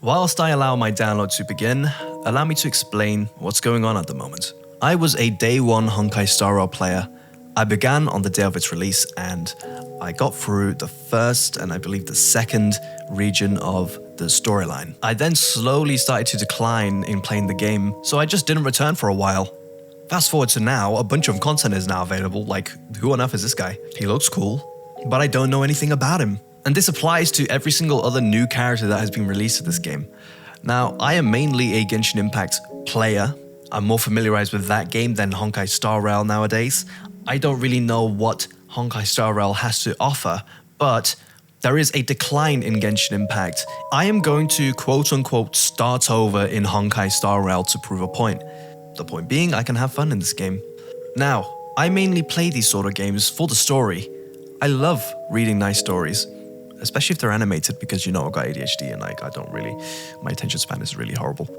Whilst I allow my download to begin, allow me to explain what's going on at the moment. I was a day one Honkai Star Rail player. I began on the day of its release and I got through the first and I believe the second region of the storyline. I then slowly started to decline in playing the game, so I just didn't return for a while. Fast forward to now, a bunch of content is now available, like who on earth is this guy? He looks cool, but I don't know anything about him. And this applies to every single other new character that has been released to this game. Now, I am mainly a Genshin Impact player. I'm more familiarized with that game than Honkai Star Rail nowadays. I don't really know what Honkai Star Rail has to offer, but there is a decline in Genshin Impact. I am going to quote-unquote start over in Honkai Star Rail to prove a point. The point being, I can have fun in this game. Now, I mainly play these sort of games for the story. I love reading nice stories, especially if they're animated because, you know, I've got ADHD and my attention span is really horrible.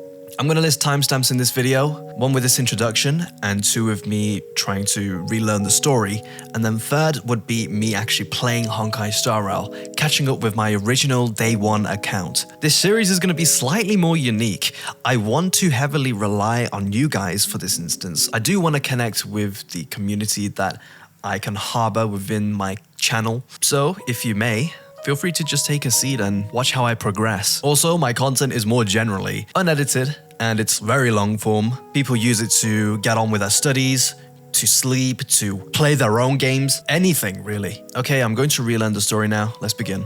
I'm going to list timestamps in this video, one with this introduction and two of me trying to relearn the story, and then third would be me actually playing Honkai Star Rail, catching up with my original day one account. This series is going to be slightly more unique. I want to heavily rely on you guys for this instance. I do want to connect with the community that I can harbor within my channel, so if you may, feel free to just take a seat and watch how I progress. Also, my content is more generally unedited and it's very long form. People use it to get on with their studies, to sleep, to play their own games, anything really. Okay, I'm going to relearn the story now. Let's begin.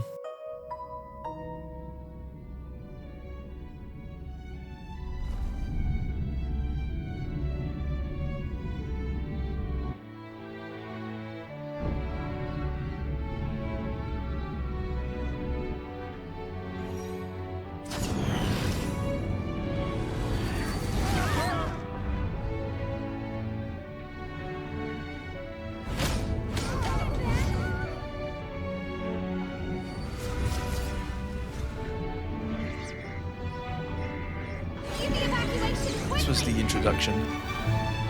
This was the introduction.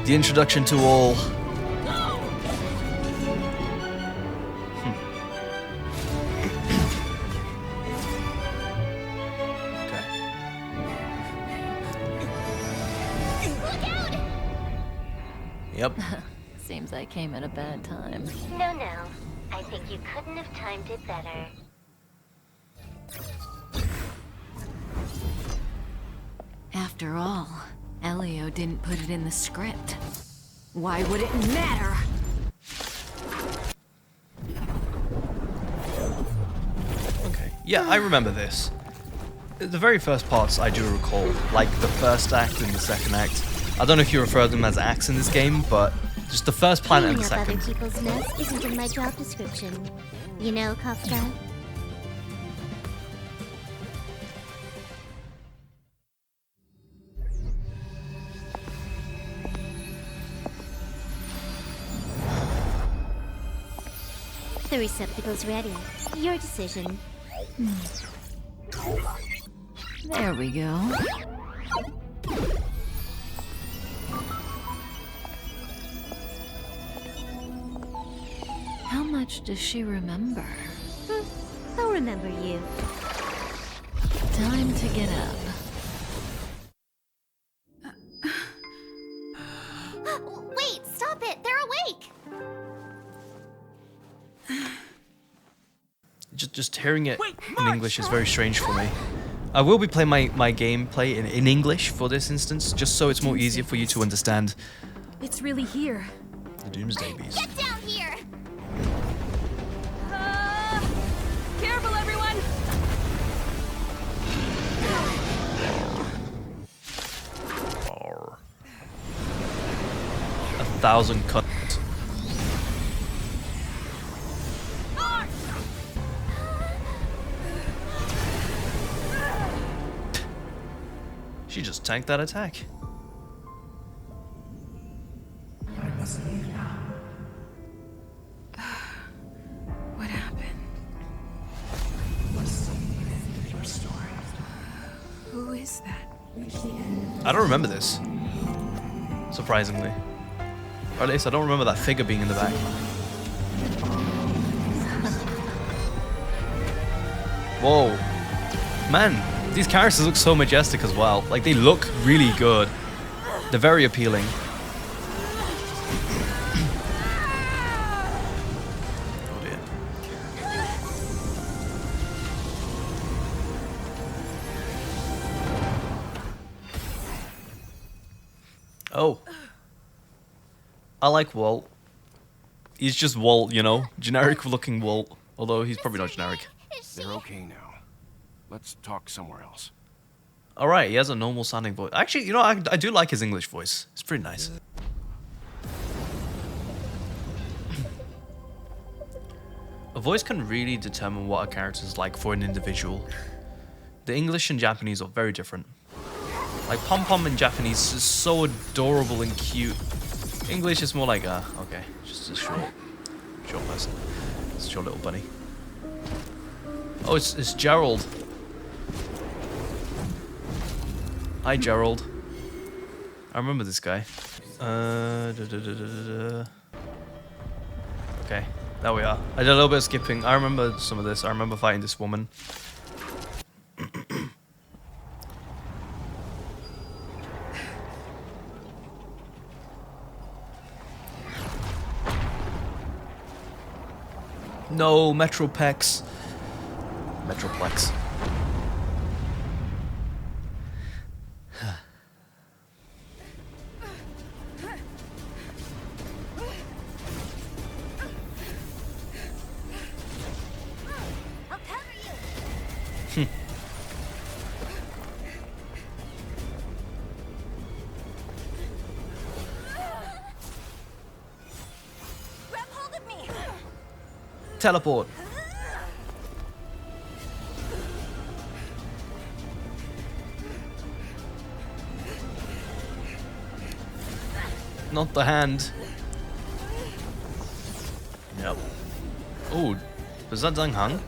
The introduction to all. Okay. Yep. Seems I came at a bad time. No. I think you couldn't have timed it better. After all, Elio didn't put it in the script. Why would it matter? Okay. Yeah, I remember this. The very first parts I do recall, like the first act and the second act. I don't know if you refer to them as acts in this game, but just the first planet and the second. Cleaning up other people's mess isn't in my job description. You know, cop guy? The receptacle's ready. Your decision. There we go. How much does she remember? I'll remember you. Time to get up. Wait, stop it! They're awake! Just hearing it in English is very strange for me. I will be playing my gameplay in English for this instance, just so it's more easier for you to understand. It's really here. The Doomsday Beast. Get down here! Careful, everyone! Arr. 1,000 cuts. She just tanked that attack. I must leave now. What happened? Must see the end of your story. Who is that? Reach the end. I don't remember this, surprisingly. Or at least I don't remember that figure being in the back. Whoa. Man, these characters look so majestic as well. Like, they look really good. They're very appealing. Oh dear. Oh. I like Walt. He's just Walt, you know? Generic looking Walt. Although he's probably not generic. They're okay now. Let's talk somewhere else. Alright, he has a normal sounding voice. Actually, you know, I do like his English voice. It's pretty nice. A voice can really determine what a character is like for an individual. The English and Japanese are very different. Like, Pom Pom in Japanese is so adorable and cute. English is more like, okay, just a short person. It's a short little bunny. Oh, it's Gerald. Hi, Gerald. I remember this guy. Okay, there we are. I did a little bit of skipping. I remember some of this. I remember fighting this woman. No, Metroplex. Metroplex. Teleport. Not the hand. Yep. Oh, was that Zhang Hang?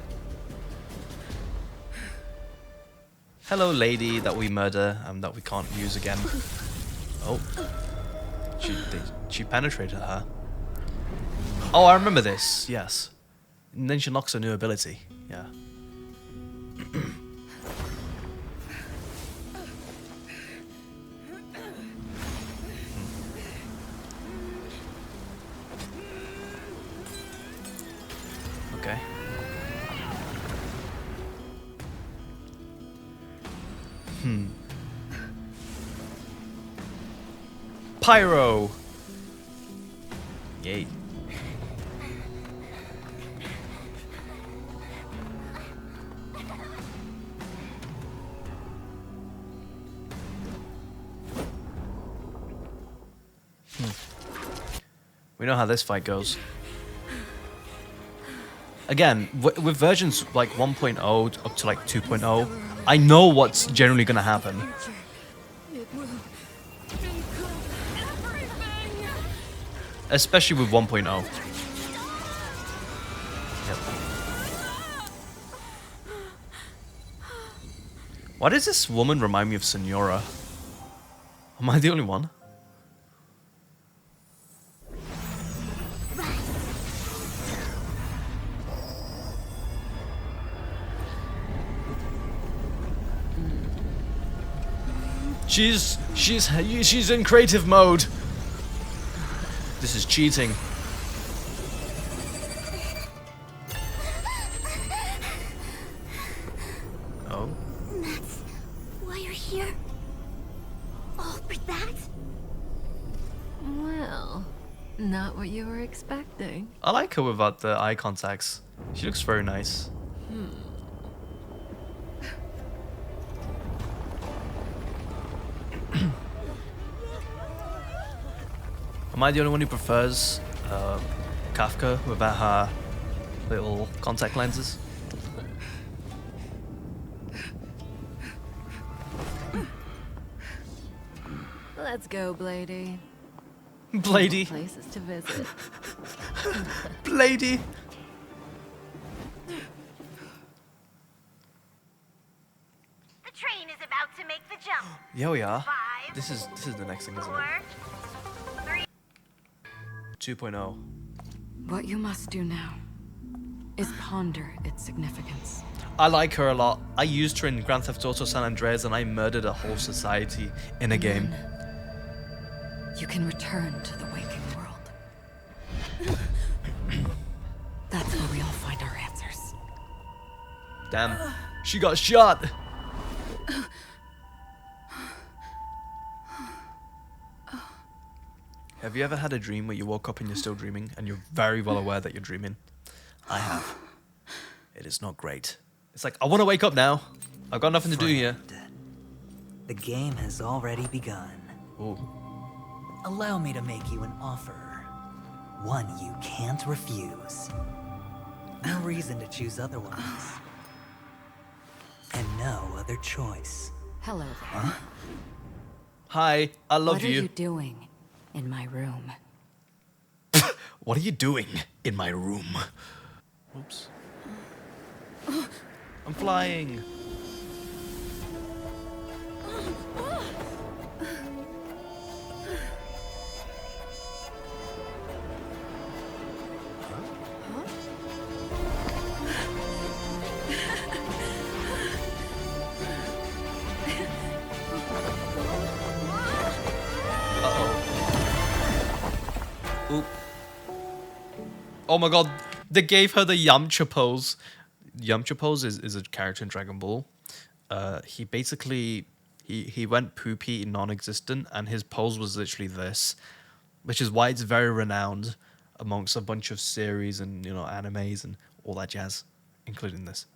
Hello, lady that we murder and that we can't use again. Oh, she penetrated her. Oh, I remember this. Yes. And then she unlocks a new ability. Yeah. Okay. Pyro. Yay. We know how this fight goes. Again, with versions like 1.0 up to like 2.0, I know what's generally going to happen. Especially with 1.0. Yep. Why does this woman remind me of Senora? Am I the only one? She's in creative mode. This is cheating. Oh. That's why you're here? All for that? Well, not what you were expecting. I like her without the eye contacts. She looks very nice. Am I the only one who prefers Kafka without her little contact lenses? Let's go, Blady. Blady. Places to visit. Blady. The train is about to make the jump. Yeah, we are. 5, This is the next thing, isn't 4, it? 2.0. What you must do now is ponder its significance. I like her a lot. I used her in Grand Theft Auto San Andreas and I murdered a whole society in a game. You can return to the waking world. That's where we all find our answers. Damn, she got shot. Have you ever had a dream where you woke up and you're still dreaming and you're very well aware that you're dreaming? I have. It is not great. It's like, I want to wake up now. I've got nothing to do here. The game has already begun. Ooh. Allow me to make you an offer. One you can't refuse. No reason to choose otherwise. And no other choice. Hello there. Hi, I love What are you doing in my room? What are you doing in my room? Oops. I'm flying. Oop. Oh my god, they gave her the Yamcha pose. Yamcha pose is a character in Dragon Ball. He basically, he went poopy non-existent and his pose was literally this. Which is why it's very renowned amongst a bunch of series and, you know, animes and all that jazz, including this.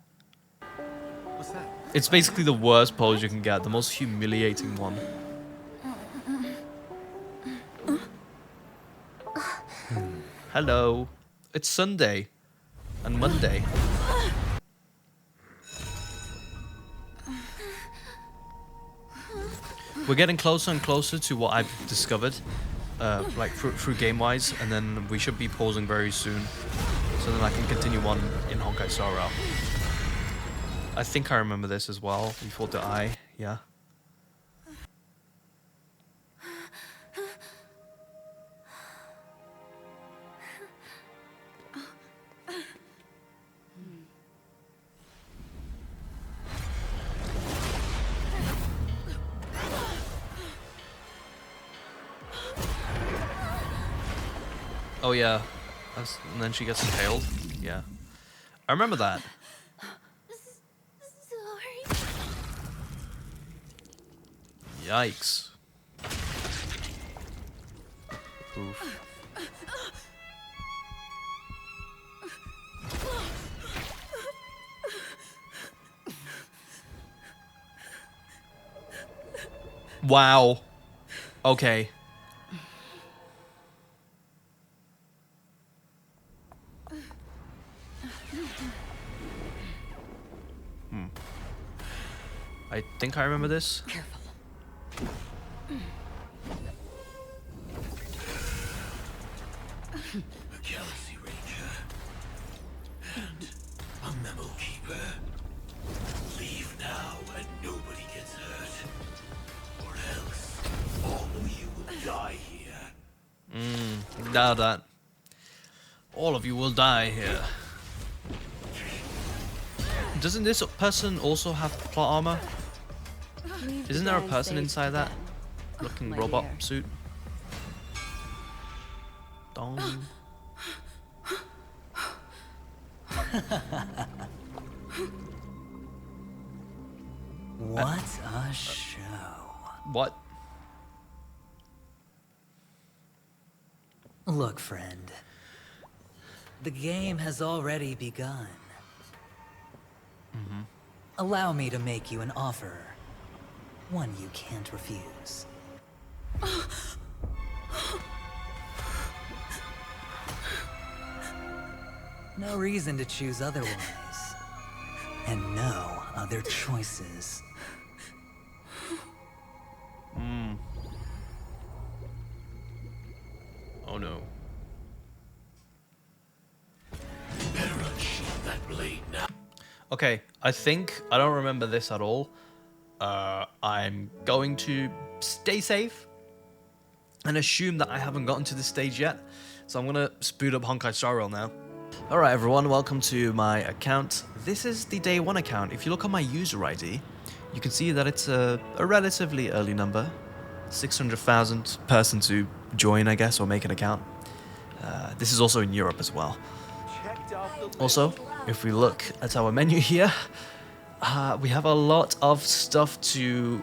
What's that? It's basically the worst pose you can get, the most humiliating one. Hello. It's Sunday and Monday. We're getting closer and closer to what I've discovered, like through game-wise, and then we should be pausing very soon, so then I can continue on in Honkai Star Rail. I think I remember this as well, before the eye, yeah. Oh yeah, and then she gets impaled. Yeah, I remember that. Sorry. Yikes. Oof. Wow. Okay. I think I remember this. Careful. A Galaxy Ranger and a Memo Keeper. Leave now and nobody gets hurt, or else all of you will die here. Now that all of you will die here. Doesn't this person also have plot armor? Isn't there a person inside that looking robot suit? Dong. What a show. What? Look, friend. The game has already begun. Allow me to make you an offer. One you can't refuse. No reason to choose otherwise. And no other choices. Oh no. Better unsheath that blade now. Okay, I think I don't remember this at all. I'm going to stay safe and assume that I haven't gotten to this stage yet. So I'm gonna speed up Honkai Star Rail now. Alright everyone, welcome to my account. This is the day 1 account. If you look on my user ID, you can see that it's a relatively early number. 600,000 person to join, I guess, or make an account. This is also in Europe as well. Also, if we look at our menu here, we have a lot of stuff to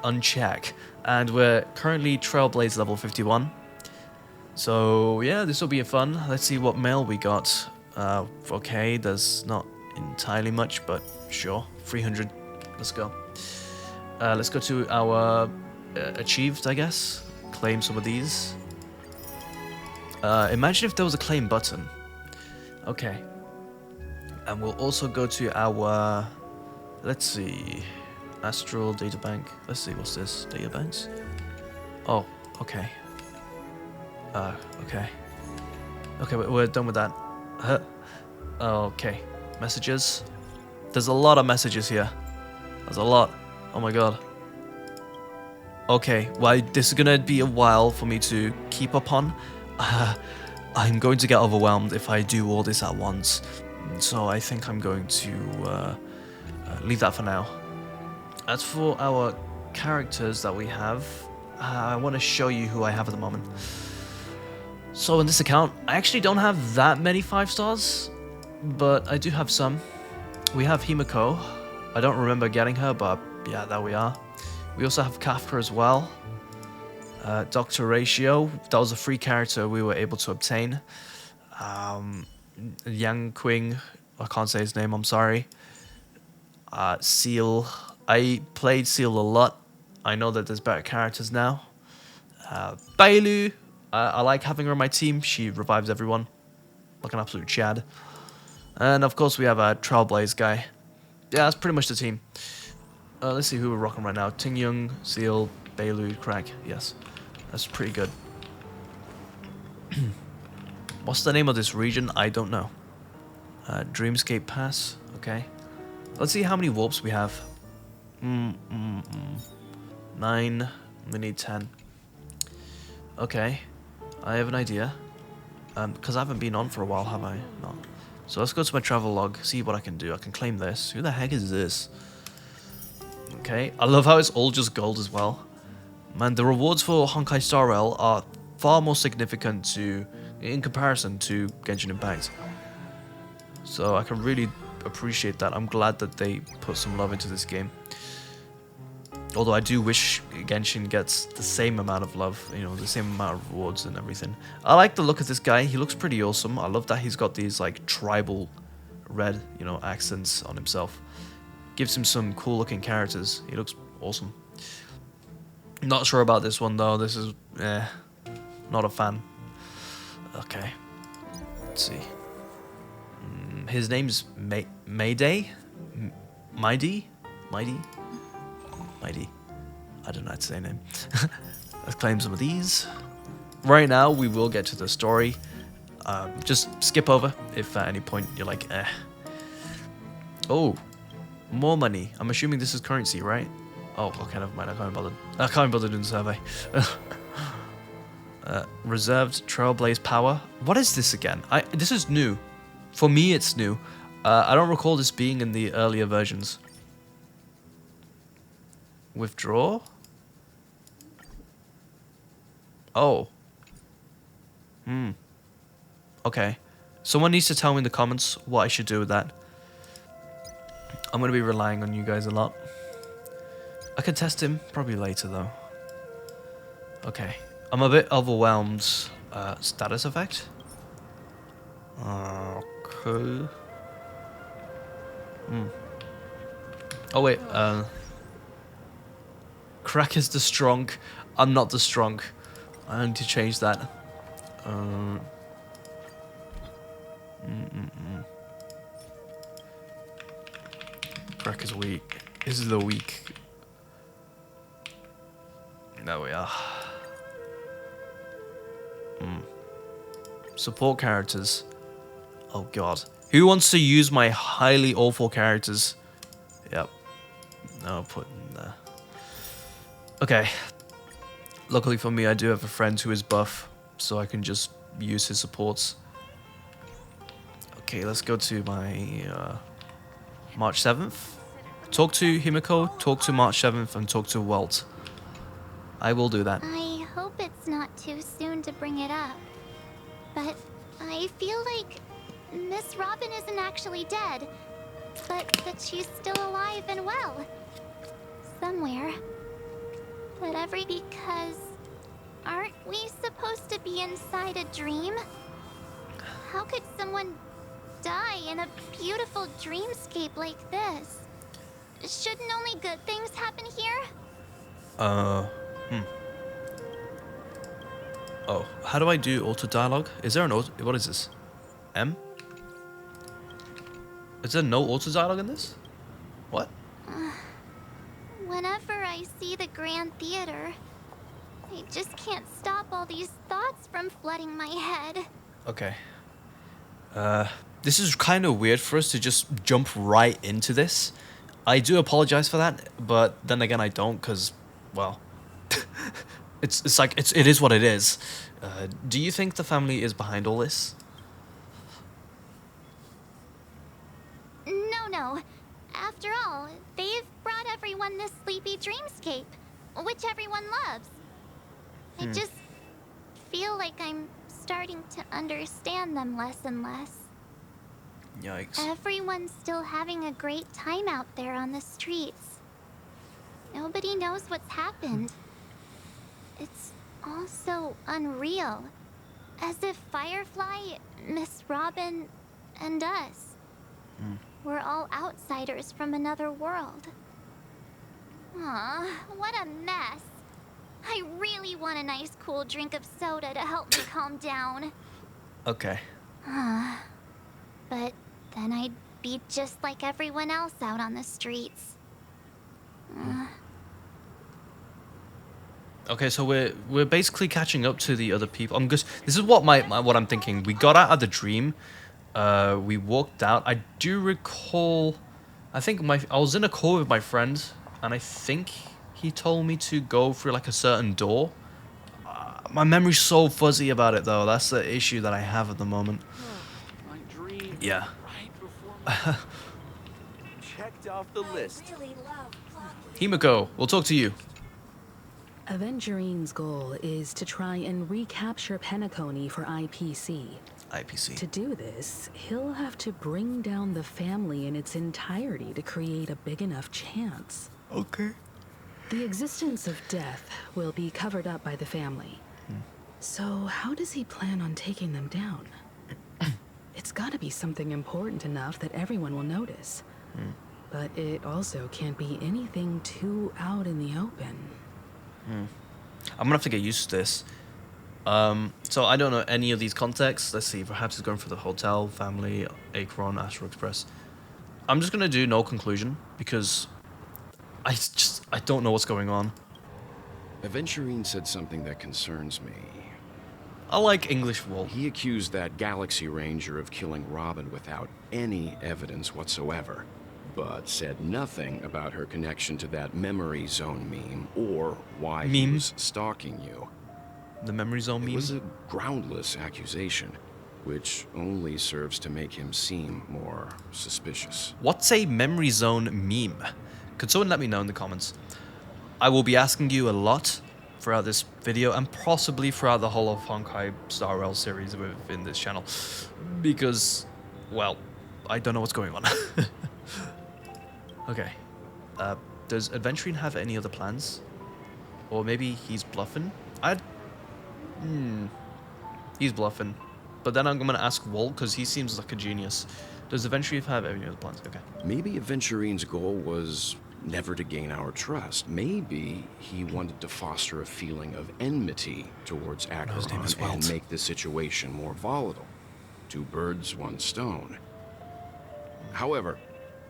uncheck. And we're currently trailblazer level 51. So yeah, this will be fun. Let's see what mail we got. Okay, there's not entirely much, but sure. 300. Let's go. Let's go to our achieved, I guess. Claim some of these. Imagine if there was a claim button. Okay. And we'll also go to our... Let's see. Astral databank. Let's see, what's this? Databanks? Oh, okay. Okay. Okay, we're done with that. Okay. Messages. There's a lot of messages here. There's a lot. Oh my god. Okay, well, this is gonna be a while for me to keep up on. I'm going to get overwhelmed if I do all this at once. So I think I'm going to leave that for now. As for our characters that we have, I want to show you who I have at the moment. So in this account, I actually don't have that many 5 stars, but I do have some. We have Himiko. I don't remember getting her, but yeah, there we are. We also have Kafka as well. Dr. Ratio, that was a free character we were able to obtain. Yang Qing, I can't say his name, I'm sorry. Seal, I played Seal a lot. I know that there's better characters now. Bailu, I like having her on my team. She revives everyone, like an absolute Chad. And of course we have a Trailblaze guy. Yeah, that's pretty much the team. Let's see who we're rocking right now. Tingyung, Seal, Bailu, Krac. Yes, that's pretty good. What's the name of this region? I don't know. Dreamscape Pass. Okay. Let's see how many warps we have. 9. We need 10. Okay. I have an idea. Because I haven't been on for a while, have I? No. So let's go to my travel log, see what I can do. I can claim this. Who the heck is this? Okay. I love how it's all just gold as well. Man, the rewards for Honkai Star Rail are far more significant in comparison to Genshin Impact. So I can really appreciate that. I'm glad that they put some love into this game. Although I do wish Genshin gets the same amount of love, you know, the same amount of rewards and everything. I like the look of this guy. He looks pretty awesome. I love that he's got these like tribal red, you know, accents on himself. Gives him some cool looking characters. He looks awesome. Not sure about this one though. This is, not a fan. Okay. Let's see. His name's Mayday? Mighty? I don't know how to say name. Let's claim some of these. Right now, we will get to the story. Just skip over if at any point you're like, eh. Oh, more money. I'm assuming this is currency, right? Oh, okay, never mind. I can't bother. I can't bother doing the survey. Reserved Trailblaze power. What is this again? This is new. For me, it's new. I don't recall this being in the earlier versions. Withdraw? Oh. Okay. Someone needs to tell me in the comments what I should do with that. I'm going to be relying on you guys a lot. I could test him probably later though. Okay. I'm a bit overwhelmed. Status effect? Okay. Oh wait, Krac is the strong. I'm not the strong. I need to change that. Krac is weak. This is the weak. There we are. Support characters. Oh god. Who wants to use my highly awful characters? Yep. No, put in there. Okay. Luckily for me, I do have a friend who is buff, so I can just use his supports. Okay, let's go to my March 7th. Talk to Himiko, talk to March 7th, and talk to Walt. I will do that. I hope it's not too soon to bring it up. But I feel like Miss Robin isn't actually dead, but that she's still alive and well. Somewhere. Because aren't we supposed to be inside a dream? How could someone die in a beautiful dreamscape like this? Shouldn't only good things happen here? Oh, how do I do auto dialogue? Is there an auto? What is this? M? Is there no auto dialogue in this? What? Whenever I see the Grand Theater, I just can't stop all these thoughts from flooding my head. Okay. This is kind of weird for us to just jump right into this. I do apologize for that, but then again I don't, because, well, it's like it is what it is. Do you think the family is behind all this? No. After all, they've brought everyone this sleepy dreamscape, which everyone loves. I just feel like I'm starting to understand them less and less. Yikes. Everyone's still having a great time out there on the streets. Nobody knows what's happened. It's all so unreal. As if Firefly, Miss Robin, and us we're all outsiders from another world. Aw, what a mess. I really want a nice cool drink of soda to help me calm down. Okay. But then I'd be just like everyone else out on the streets. Okay, so we're basically catching up to the other people. This is what what I'm thinking. We got out of the dream. We walked out. I do recall. I think I was in a call with my friend, and I think he told me to go through like a certain door. My memory's so fuzzy about it though. That's the issue that I have at the moment. My dream. Yeah. Right before checked off the list. Himiko, we'll talk to you. Avengerine's goal is to try and recapture Penacony for IPC. IPC. To do this, he'll have to bring down the family in its entirety to create a big enough chance. Okay. The existence of death will be covered up by the family. So how does he plan on taking them down? It's gotta be something important enough that everyone will notice. But it also can't be anything too out in the open. I'm gonna have to get used to this. So I don't know any of these contexts. Let's see, perhaps it's going for the hotel, family, Acheron, Astro Express. I'm just gonna do no conclusion because I don't know what's going on. Aventurine said something that concerns me. I like English Walt. He accused that Galaxy Ranger of killing Robin without any evidence whatsoever, but said nothing about her connection to that memory zone meme or why he was stalking you. The memory zone meme? It was a groundless accusation, which only serves to make him seem more suspicious. What's a memory zone meme? Could someone let me know in the comments? I will be asking you a lot throughout this video and possibly throughout the whole of Honkai Star Rail series within this channel because, well, I don't know what's going on. Okay. Does Aventurine have any other plans? Or maybe he's bluffing? He's bluffing. But then I'm going to ask Walt because he seems like a genius. Does Aventurine have any other plans? Okay. Maybe Aventurine's goal was never to gain our trust. Maybe he wanted to foster a feeling of enmity towards Acheron and make the situation more volatile. Two birds, one stone. However,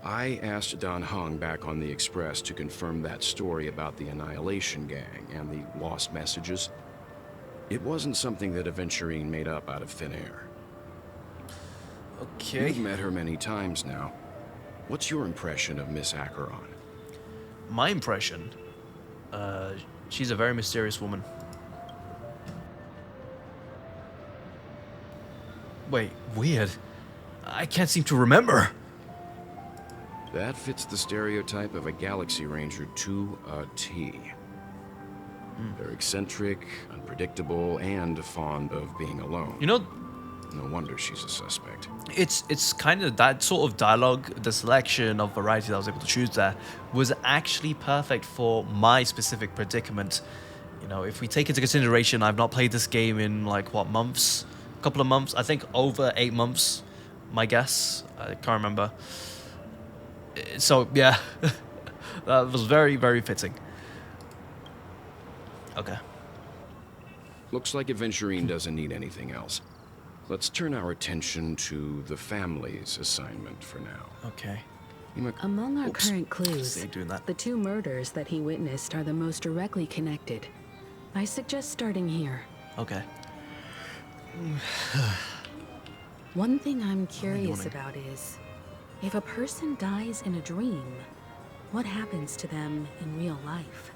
I asked Dan Heng back on the Express to confirm that story about the Annihilation Gang and the lost messages. It wasn't something that Aventurine made up out of thin air. Okay. You've met her many times now. What's your impression of Miss Acheron? My impression? She's a very mysterious woman. Wait, weird. I can't seem to remember. That fits the stereotype of a Galaxy Ranger to a T. They're eccentric, unpredictable, and fond of being alone. You know, No wonder she's a suspect. it's kind of that sort of dialogue, the selection of variety that I was able to choose there was actually perfect for my specific predicament. You know, if we take into consideration, I've not played this game in like what, months? A couple of months? I think over 8 months, my guess. I can't remember. So yeah, that was very, very fitting. Okay. Looks like Adventurine doesn't need anything else. Let's turn our attention to the family's assignment for now. Okay. Among our Oops. current clues, See, doing that. the 2 murders that he witnessed are the most directly connected. I suggest starting here. Okay. One thing I'm curious yawning. about is, if a person dies in a dream, what happens to them in real life?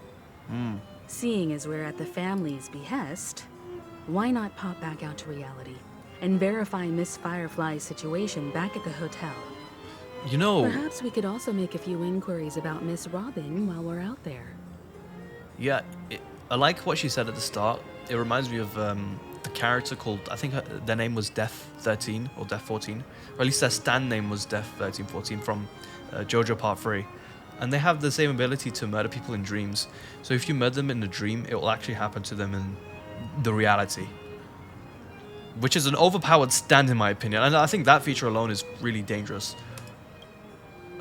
Seeing as we're at the family's behest, why not pop back out to reality and verify Miss Firefly's situation back at the hotel? You know, Perhaps we could also make a few inquiries about Miss Robin while we're out there. yeah, I like what she said at the start. It reminds me of the character called, I think their name was Death 13 or Death 14, or at least their stand name was Death 13 14 from JoJo Part 3. And they have the same ability to murder people in dreams. So if you murder them in a dream, it will actually happen to them in the reality. Which is an overpowered stand in my opinion. And I think that feature alone is really dangerous.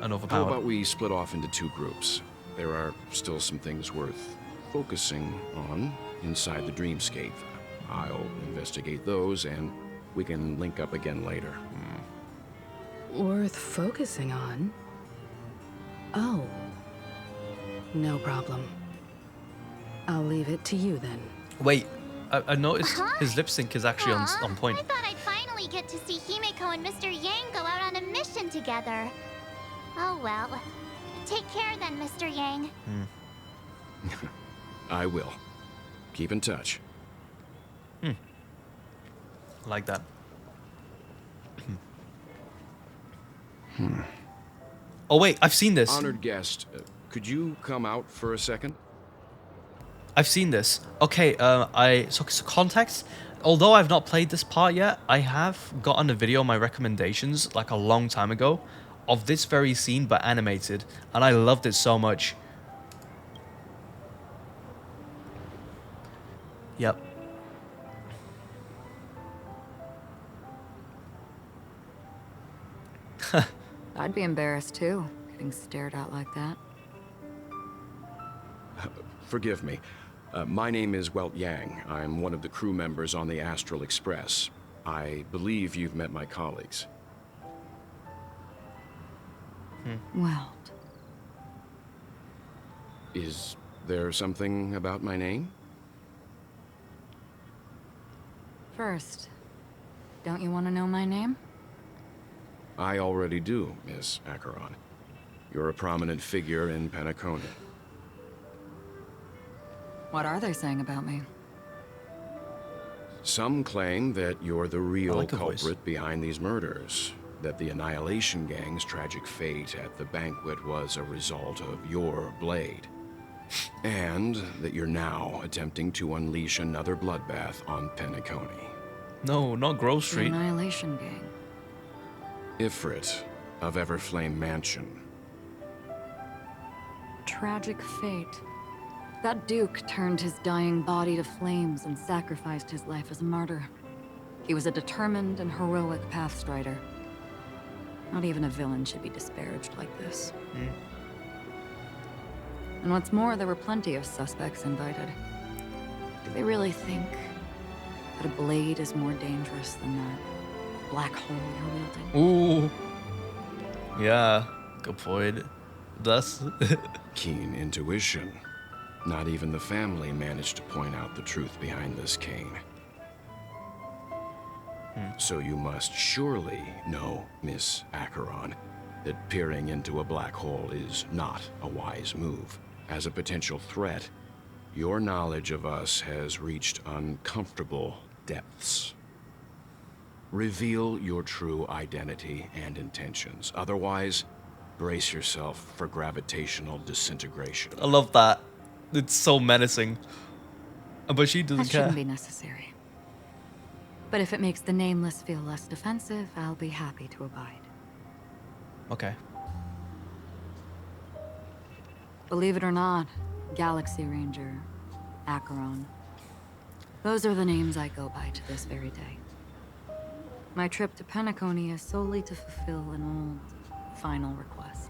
And How overpowered. about we split off into 2 groups? There are still some things worth focusing on inside the dreamscape. I'll investigate those, and we can link up again later. Worth focusing on? Oh. No problem. I'll leave it to you then. Wait, I noticed his lip sync is actually Aw, on point. I thought I'd finally get to see Himeko and Mr. Yang go out on a mission together. Oh well. Take care then, Mr. Yang. I will. Keep in touch. Like that. Oh wait, I've seen this. Honored guest, could you come out for a second? I've seen this. Okay, so context. Although I've not played this part yet, I have gotten a video on my recommendations like a long time ago of this very scene but animated, and I loved it so much. Yep. I'd be embarrassed too, getting stared at like that. Forgive me. My name is Welt Yang. I'm one of the crew members on the Astral Express. I believe you've met my colleagues. Well, Is there something about my name? first, don't you want to know my name? I already do, Miss Acheron. You're a prominent figure in Penacony. What are they saying about me? Some claim that you're the real like her voice. culprit behind these murders, that the Annihilation Gang's tragic fate at the banquet was a result of your blade, and that you're now attempting to unleash another bloodbath on Penacony. No, not Grove The Street. Annihilation Gang. Ifrit of Everflame Mansion. Tragic fate. That Duke turned his dying body to flames and sacrificed his life as a martyr. He was a determined and heroic pathstrider. Not even a villain should be disparaged like this. And what's more, there were plenty of suspects invited. Do they really think that a blade is more dangerous than that black hole you're wielding? Ooh. Yeah, good point. Thus. Keen intuition. Not even the family managed to point out the truth behind this cane. So you must surely know, Miss Acheron, that peering into a black hole is not a wise move. As a potential threat, your knowledge of us has reached uncomfortable depths. Reveal your true identity and intentions. Otherwise, brace yourself for gravitational disintegration. I love that. It's so menacing. But she doesn't That care. shouldn't be necessary. But if it makes the Nameless feel less defensive, I'll be happy to abide. Okay. Believe it or not, Galaxy Ranger, Acheron. Those are the names I go by to this very day. My trip to Penacony is solely to fulfill an old, final request.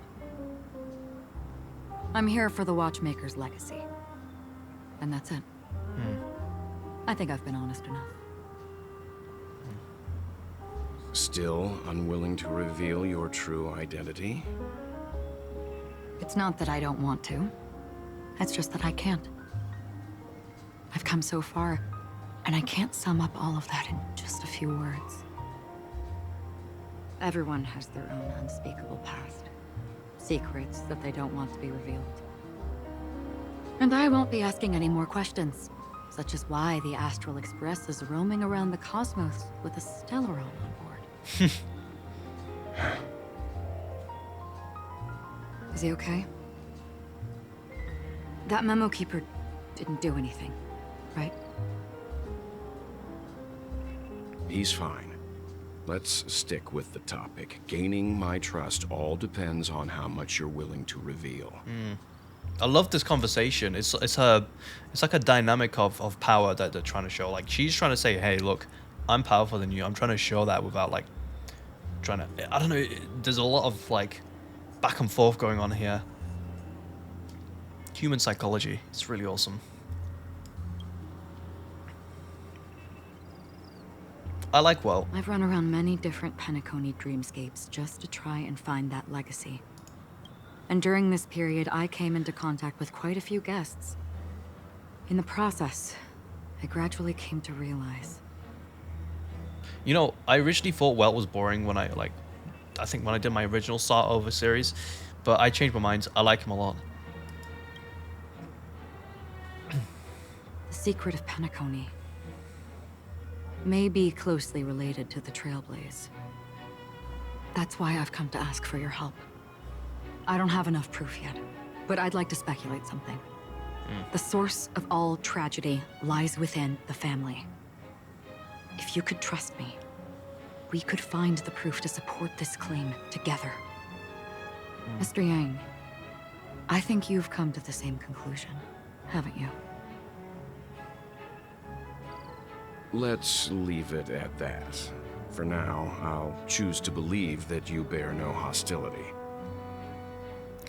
I'm here for the Watchmaker's legacy. And that's it. I think I've been honest enough. Still unwilling to reveal your true identity? It's not that I don't want to. It's just that I can't. I've come so far, and I can't sum up all of that in just a few words. Everyone has their own unspeakable past. Secrets that they don't want to be revealed. And I won't be asking any more questions, such as why the Astral Express is roaming around the cosmos with a Stellaron on board. Is he okay? That memo keeper didn't do anything, right? He's fine. Let's stick with the topic. Gaining my trust all depends on how much you're willing to reveal. I love this conversation. It's like a dynamic of power that they're trying to show. Like, she's trying to say, hey, look, I'm powerful than you. I'm trying to show that without like trying to, I don't know, there's a lot of like back and forth going on here. Human psychology. It's really awesome. I like well. I've run around many different Penacony dreamscapes just to try and find that legacy. And during this period, I came into contact with quite a few guests. In the process, I gradually came to realize. You know, I originally thought Welt was boring when I think when I did my original Start Over series, but I changed my mind. I like him a lot. The secret of Penacony may be closely related to the trailblaze. That's why I've come to ask for your help. I don't have enough proof yet, but I'd like to speculate something. The source of all tragedy lies within the family. If you could trust me, we could find the proof to support this claim together. Mr. Yang, I think you've come to the same conclusion, haven't you? Let's leave it at that. For now, I'll choose to believe that you bear no hostility.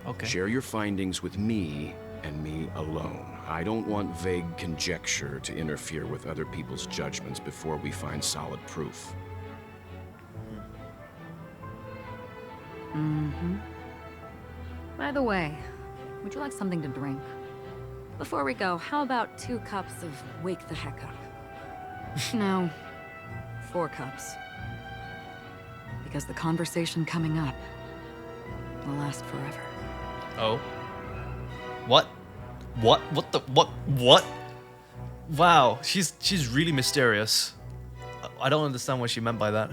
Okay. Share your findings with me and me alone. I don't want vague conjecture to interfere with other people's judgments before we find solid proof. By the way, would you like something to drink? Before we go, how about 2 cups of Wake the Heck Up? No, 4 cups. Because the conversation coming up will last forever. Oh. What? What? Wow, she's really mysterious. I don't understand what she meant by that.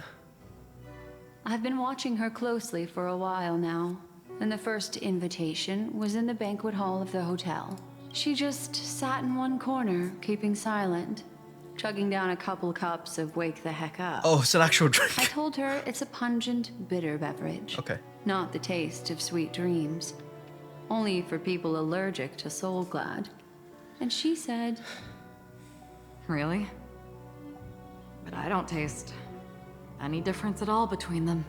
I've been watching her closely for a while now, and the first invitation was in the banquet hall of the hotel. She just sat in one corner, keeping silent, chugging down a couple cups of Wake the Heck Up. Oh, it's an actual drink. I told her it's a pungent, bitter beverage. Okay. Not the taste of sweet dreams. Only for people allergic to Soul Glad. And she said... Really? But I don't taste any difference at all between them.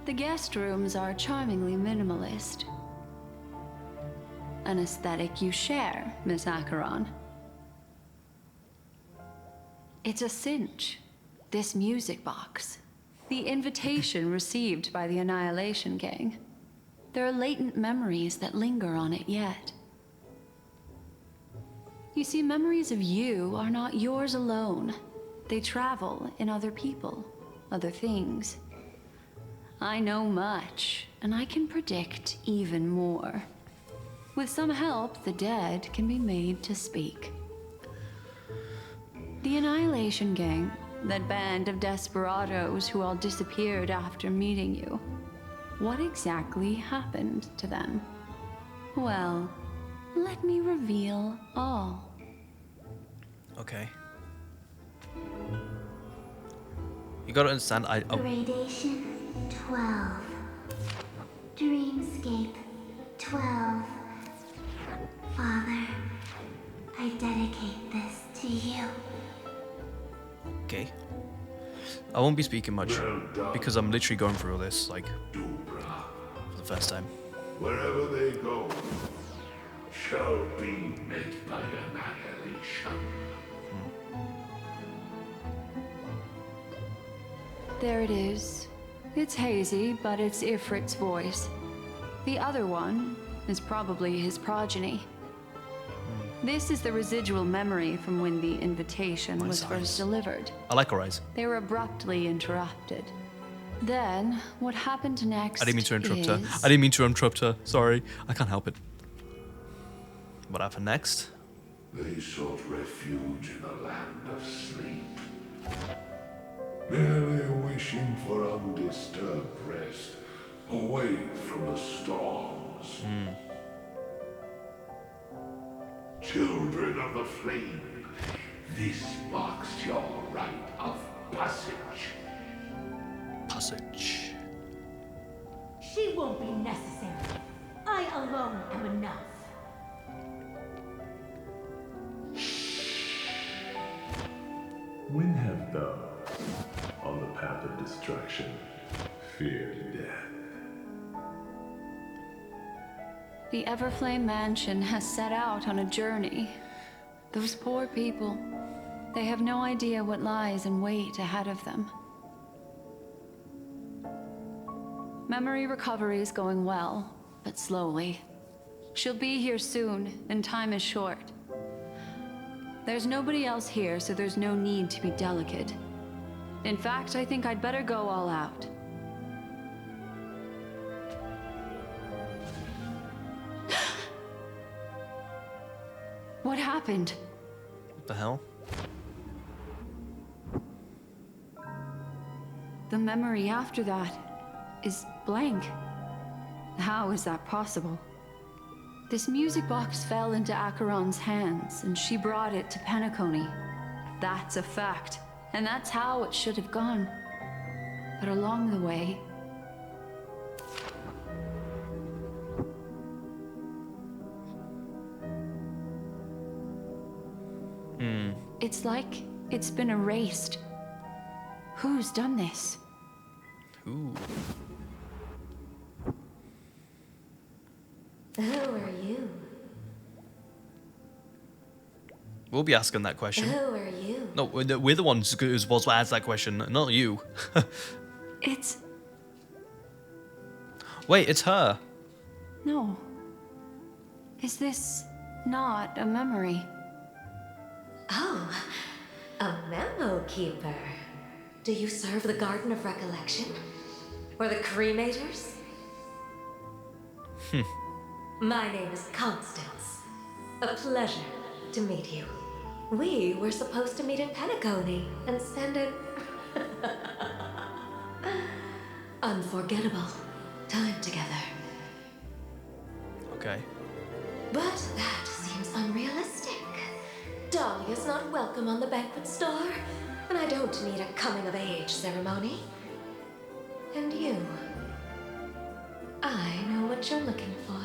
The guest rooms are charmingly minimalist. An aesthetic you share, Miss Acheron. It's a cinch. This music box. The invitation received by the Annihilation Gang. There are latent memories that linger on it yet. You see, memories of you are not yours alone. They travel in other people, other things. I know much, and I can predict even more. With some help, the dead can be made to speak. The Annihilation Gang, that band of desperados who all disappeared after meeting you. What exactly happened to them? Well, let me reveal all. Okay. You gotta understand, Gradation 12. Dreamscape 12. Father, I dedicate this to you. Okay. I won't be speaking much because I'm literally going through all this like for the first time. Wherever they go, shall be met by annihilation. There it is. It's hazy, but it's Ifrit's voice. The other one is probably his progeny. This is the residual memory from when the invitation was first delivered. I like her eyes. They were abruptly interrupted. Then, what happened next I didn't mean to interrupt her. is- I didn't mean to interrupt her. Sorry. I can't help it. What happened next? They sought refuge in a land of sleep, merely wishing for undisturbed rest, away from the storms. Children of the flame, this marks your rite of passage. Passage. She won't be necessary. I alone am enough. When have thou, on the path of destruction, feared death? The Everflame Mansion has set out on a journey. Those poor people, they have no idea what lies in wait ahead of them. Memory recovery is going well, but slowly. She'll be here soon, and time is short. There's nobody else here, so there's no need to be delicate. In fact, I think I'd better go all out. What happened? What the hell? The memory after that is blank. How is that possible? This music box fell into Acheron's hands, and she brought it to Penacony. That's a fact, and that's how it should have gone. But along the way... It's like it's been erased. Who's done this? Ooh. Who are you? We'll be asking that question. Who are you? No, we're the ones who's supposed to ask that question, not you. It's... Wait, it's her. No. Is this not a memory? Oh, a memo keeper. Do you serve the Garden of Recollection? Or the Cremators? My name is Constance. A pleasure to meet you. We were supposed to meet in Penacony and spend an unforgettable time together. Okay. But that seems unrealistic. Dahlia's not welcome on the banquet star, and I don't need a coming-of-age ceremony. And you, I know what you're looking for.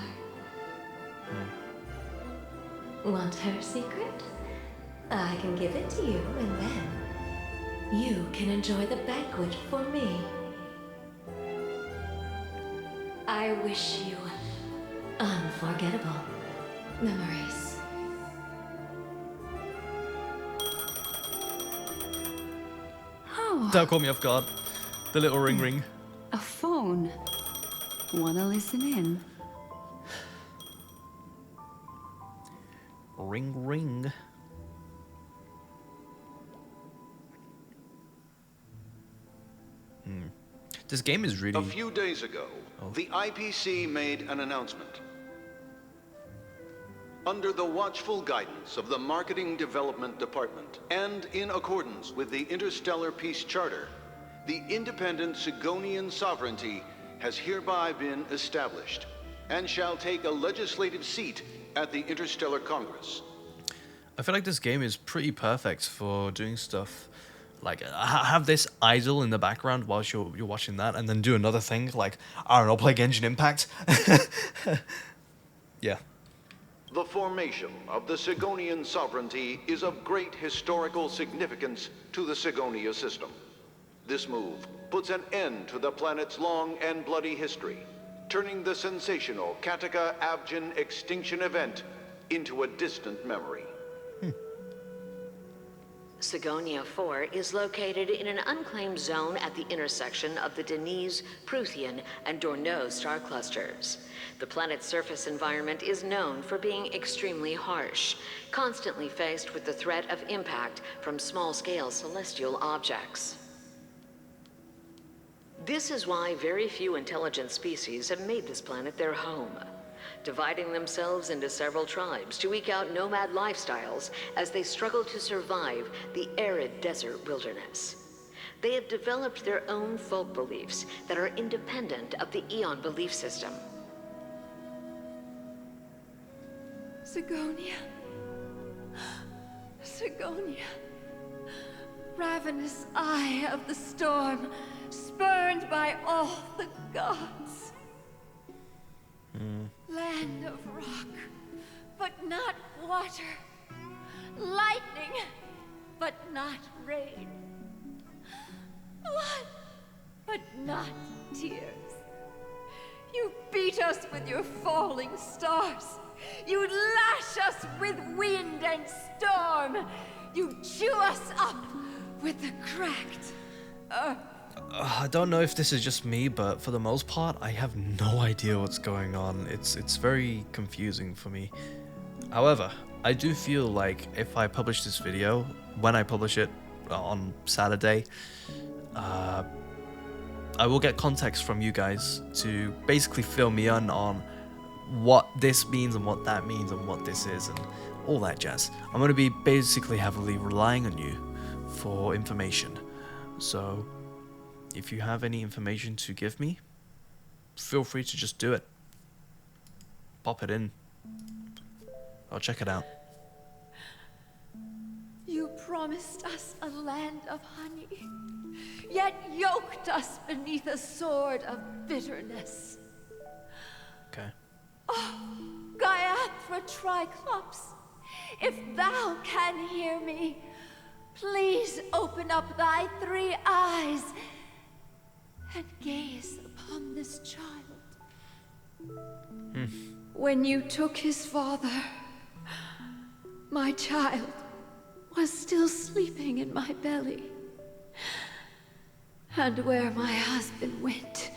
Want her secret? I can give it to you, and then you can enjoy the banquet for me. I wish you unforgettable memories. Oh, That caught me off guard. The little ring ring. a phone. Wanna listen in? Ring ring. This game is really... A few days ago, the IPC made an announcement. Under the watchful guidance of the Marketing Development Department, and in accordance with the Interstellar Peace Charter, the independent Sigonian sovereignty has hereby been established, and shall take a legislative seat at the Interstellar Congress. I feel like this game is pretty perfect for doing stuff like have this idle in the background whilst you're watching that, and then do another thing like, I don't know, play Genshin Impact. Yeah. The formation of the Sigonian sovereignty is of great historical significance to the Sigonia system. This move puts an end to the planet's long and bloody history, turning the sensational Kataka-Abjin extinction event into a distant memory. Sigonia 4 is located in an unclaimed zone at the intersection of the Denise, Prothean, and Dorneau star clusters. The planet's surface environment is known for being extremely harsh, constantly faced with the threat of impact from small-scale celestial objects. This is why very few intelligent species have made this planet their home, dividing themselves into several tribes to eke out nomad lifestyles as they struggle to survive the arid desert wilderness. They have developed their own folk beliefs that are independent of the Eon belief system. Sigonia. Sigonia. Ravenous eye of the storm, spurned by all the gods. Land of rock, but not water. Lightning, but not rain. Blood, but not tears. You beat us with your falling stars. You lash us with wind and storm. You chew us up with the cracked earth. I don't know if this is just me, but for the most part, I have no idea what's going on. It's very confusing for me. However, I do feel like if I publish this video, when I publish it on Saturday, I will get context from you guys to basically fill me in on what this means and what that means and what this is and all that jazz. I'm going to be basically heavily relying on you for information. So if you have any information to give me, feel free to just do it. Pop it in. I'll check it out. You promised us a land of honey, yet yoked us beneath a sword of bitterness. Okay. Oh, Gaiathra Triclops, if thou can hear me, please open up thy 3 eyes and gaze upon this child. When you took his father, my child was still sleeping in my belly. And where my husband went,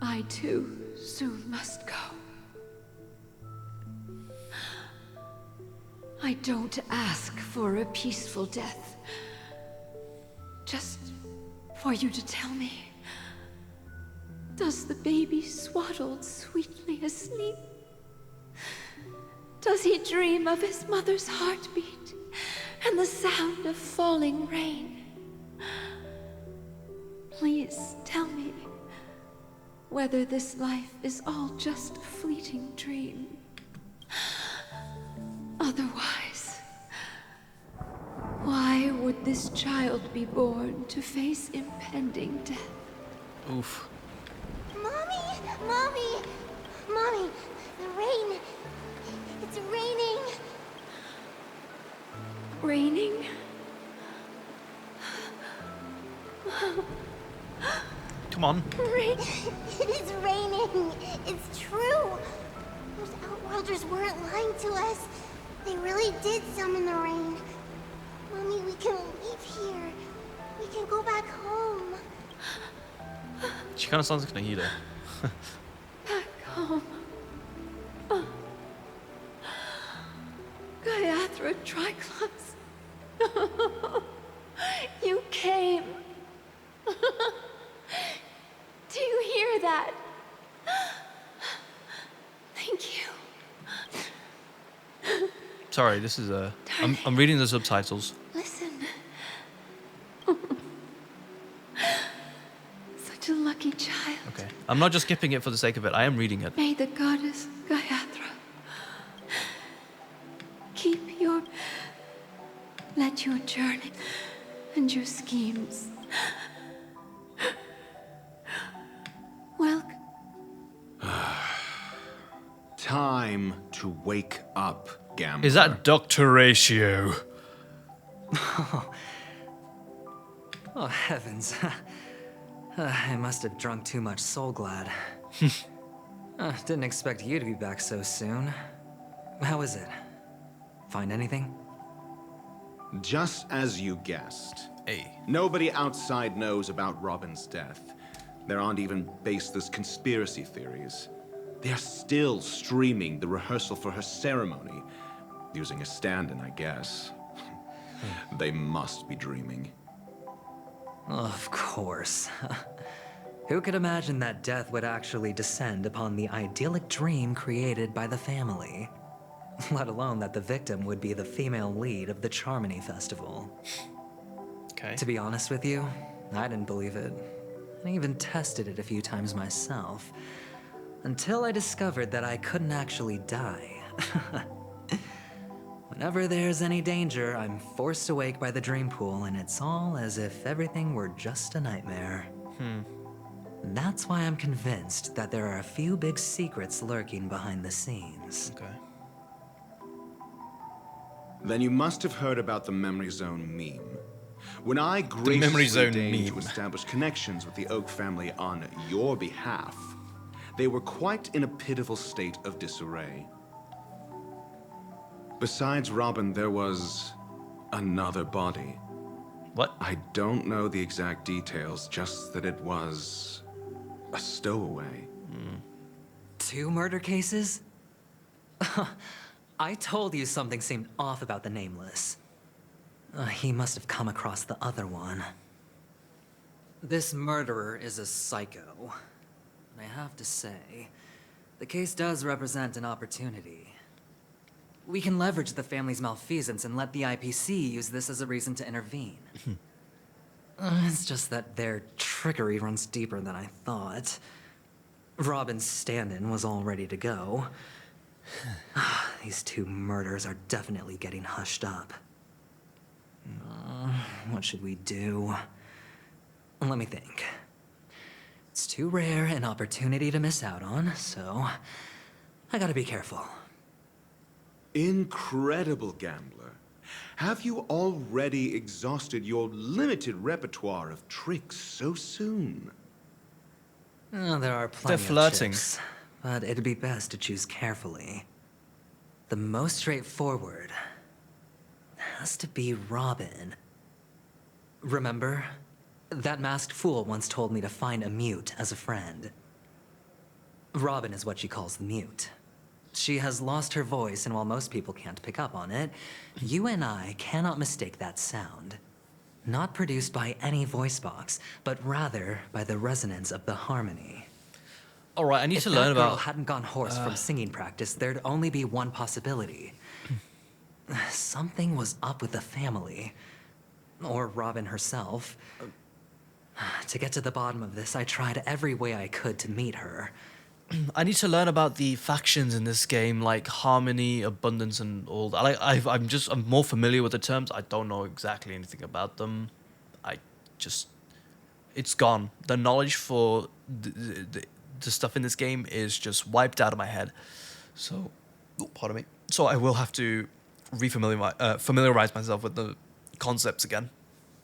I too soon must go. I don't ask for a peaceful death, just for you to tell me, does the baby swaddled sweetly asleep? Does he dream of his mother's heartbeat and the sound of falling rain? Please tell me whether this life is all just a fleeting dream. Otherwise, why would this child be born to face impending death? Oof. Mommy! Mommy! Mommy! The rain! It's raining! Raining? Come on. Rain! It is raining! It's true! Those Outworlders weren't lying to us. They really did summon the rain. Mommy, we can leave here. We can go back home. She kind of sounds like Nahida. Back home. Gaiathra Triclops. You came. Do you hear that? Thank you. Sorry, this is a... I'm reading the subtitles. Listen. Such a lucky child. Okay. I'm not just skipping it for the sake of it. I am reading it. May the goddess Gayatri keep your... let your journey and your schemes. Welcome. Time to wake up, gambler. Is that Dr. Ratio? Oh, heavens. I must have drunk too much Soul Glad. Didn't expect you to be back so soon. How is it? Find anything? Just as you guessed. Hey. Nobody outside knows about Robin's death. There aren't even baseless conspiracy theories. They're still streaming the rehearsal for her ceremony. Using a stand-in, I guess. They must be dreaming. Of course. Who could imagine that death would actually descend upon the idyllic dream created by the family? Let alone that the victim would be the female lead of the Charmony Festival. Okay. To be honest with you, I didn't believe it. I even tested it a few times myself. Until I discovered that I couldn't actually die. Whenever there's any danger, I'm forced awake by the dream pool, and it's all as if everything were just a nightmare. That's why I'm convinced that there are a few big secrets lurking behind the scenes. Okay. Then you must have heard about the Memory Zone meme. When I graciously deigned to establish connections with the Oak family on your behalf, they were quite in a pitiful state of disarray. Besides Robin, there was another body. What? I don't know the exact details, just that it was a stowaway. 2 murder cases? I told you something seemed off about the Nameless. He must have come across the other one. This murderer is a psycho. I have to say, the case does represent an opportunity. We can leverage the family's malfeasance and let the IPC use this as a reason to intervene. It's just that their trickery runs deeper than I thought. Robin's stand-in was all ready to go. These 2 murders are definitely getting hushed up. What should we do? Let me think. It's too rare an opportunity to miss out on, so I gotta be careful. Incredible, gambler. Have you already exhausted your limited repertoire of tricks so soon? There are plenty They're flirting. of chips, but it'd be best to choose carefully. The most straightforward has to be Robin. Remember? That masked fool once told me to find a mute as a friend. Robin is what she calls the mute. She has lost her voice, and while most people can't pick up on it, you and I cannot mistake that sound. Not produced by any voice box, but rather by the resonance of the harmony. All right, I need to learn If that girl about... hadn't gone hoarse from singing practice, there'd only be one possibility. Something was up with the family. Or Robin herself. To get to the bottom of this, I tried every way I could to meet her. I need to learn about the factions in this game, like harmony, abundance, and all that. I'm more familiar with the terms. I don't know exactly anything about them. It's gone. The knowledge for the stuff in this game is just wiped out of my head. So, pardon me. So I will have to familiarize myself with the concepts again.